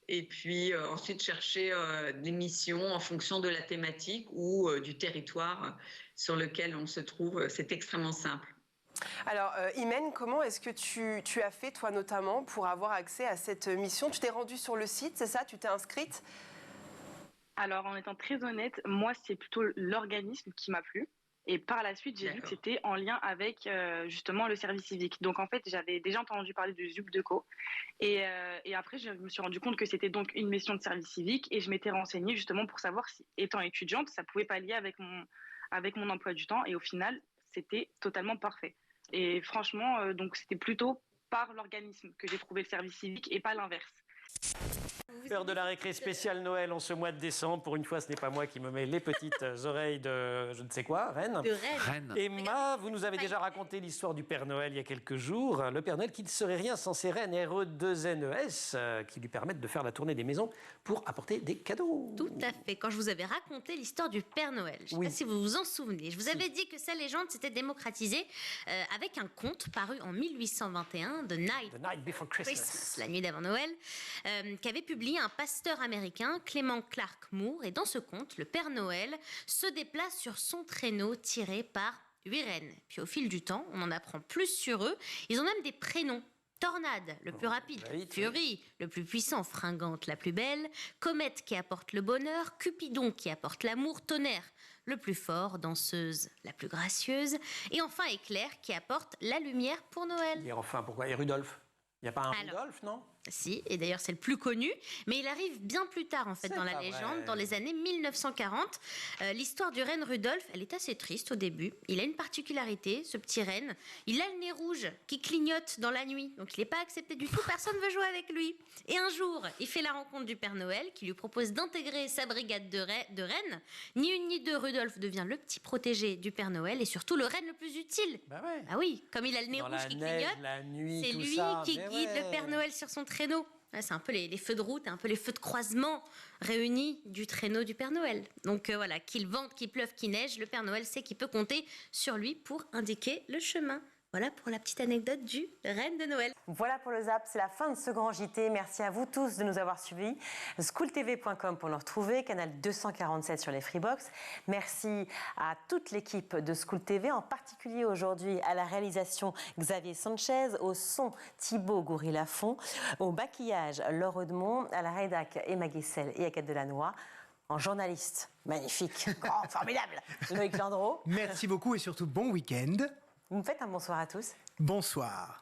et puis ensuite chercher des missions en fonction de la thématique ou du territoire sur lequel on se trouve. C'est extrêmement simple. Alors, Imen, comment est-ce que tu as fait, toi notamment, pour avoir accès à cette mission? Tu t'es rendue sur le site, c'est ça? Tu t'es inscrite? Alors, en étant très honnête, moi, c'est plutôt l'organisme qui m'a plu. Et par la suite, j'ai vu que c'était en lien avec justement le service civique. Donc, en fait, j'avais déjà entendu parler du ZUP-DECO. Et après, je me suis rendu compte que c'était donc une mission de service civique. Et je m'étais renseignée justement pour savoir si, étant étudiante, ça pouvait pallier avec mon emploi du temps. Et au final, c'était totalement parfait. Et franchement, donc c'était plutôt par l'organisme que j'ai trouvé le service civique et pas l'inverse. Heure de la récré spéciale Noël en ce mois de décembre. Pour une fois, ce n'est pas moi qui me mets les petites oreilles de je ne sais quoi, Reine. De Reine. Emma, vous nous avez déjà raconté l'histoire du Père Noël il y a quelques jours. Le Père Noël qui ne serait rien sans ses reines RE2NES qui lui permettent de faire la tournée des maisons pour apporter des cadeaux. Tout à fait. Quand je vous avais raconté l'histoire du Père Noël, je ne sais pas si vous vous en souvenez, je vous avais dit que sa légende s'était démocratisée avec un conte paru en 1821, The Night Before Christmas, la nuit d'avant Noël, qu'avait publié un pasteur américain, Clement Clark Moore. Et dans ce conte, le Père Noël se déplace sur son traîneau tiré par 8 rennes. Puis au fil du temps, on en apprend plus sur eux. Ils ont même des prénoms. Tornade, le plus rapide. Fury, le plus puissant. Fringante, la plus belle. Comète, qui apporte le bonheur. Cupidon, qui apporte l'amour. Tonnerre, le plus fort. Danseuse, la plus gracieuse. Et enfin Éclair, qui apporte la lumière pour Noël. Et enfin, pourquoi? Et Rudolph? Il n'y a pas un Rudolph, non? Si, et d'ailleurs c'est le plus connu, mais il arrive bien plus tard en fait dans la légende, vrai. Dans les années 1940. L'histoire du renne Rudolph, elle est assez triste au début. Il a une particularité, ce petit renne. Il a le nez rouge qui clignote dans la nuit, donc il n'est pas accepté du tout, personne ne veut jouer avec lui. Et un jour, il fait la rencontre du Père Noël qui lui propose d'intégrer sa brigade de rennes. Ni une ni deux, Rudolph devient le petit protégé du Père Noël et surtout le renne le plus utile. Bah ouais. Ah oui, comme il a le nez rouge qui clignote, c'est lui qui guide le Père Noël sur son traîneau. C'est un peu les feux de route, un peu les feux de croisement réunis du traîneau du Père Noël. Donc voilà, qu'il vente, qu'il pleuve, qu'il neige, le Père Noël sait qu'il peut compter sur lui pour indiquer le chemin. Voilà pour la petite anecdote du Reine de Noël. Voilà pour le Zap, c'est la fin de ce grand JT. Merci à vous tous de nous avoir suivis. Schooltv.com pour nous retrouver, canal 247 sur les Freebox. Merci à toute l'équipe de School TV, en particulier aujourd'hui à la réalisation Xavier Sanchez, au son Thibaut Goury-Lafont, au maquillage Laure Audemont, à la rédac Emma Guessel et Agathe Delannoy. En journaliste, magnifique, grand, formidable, Loïc Landreau. Merci beaucoup et surtout bon week-end. Vous me faites un bonsoir à tous. Bonsoir.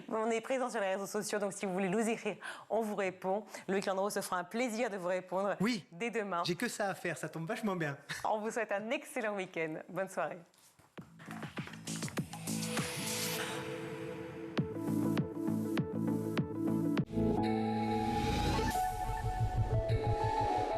On est présent sur les réseaux sociaux, donc si vous voulez nous écrire, on vous répond. Loïc Landreau se fera un plaisir de vous répondre dès demain. J'ai que ça à faire, ça tombe vachement bien. On vous souhaite un excellent week-end. Bonne soirée.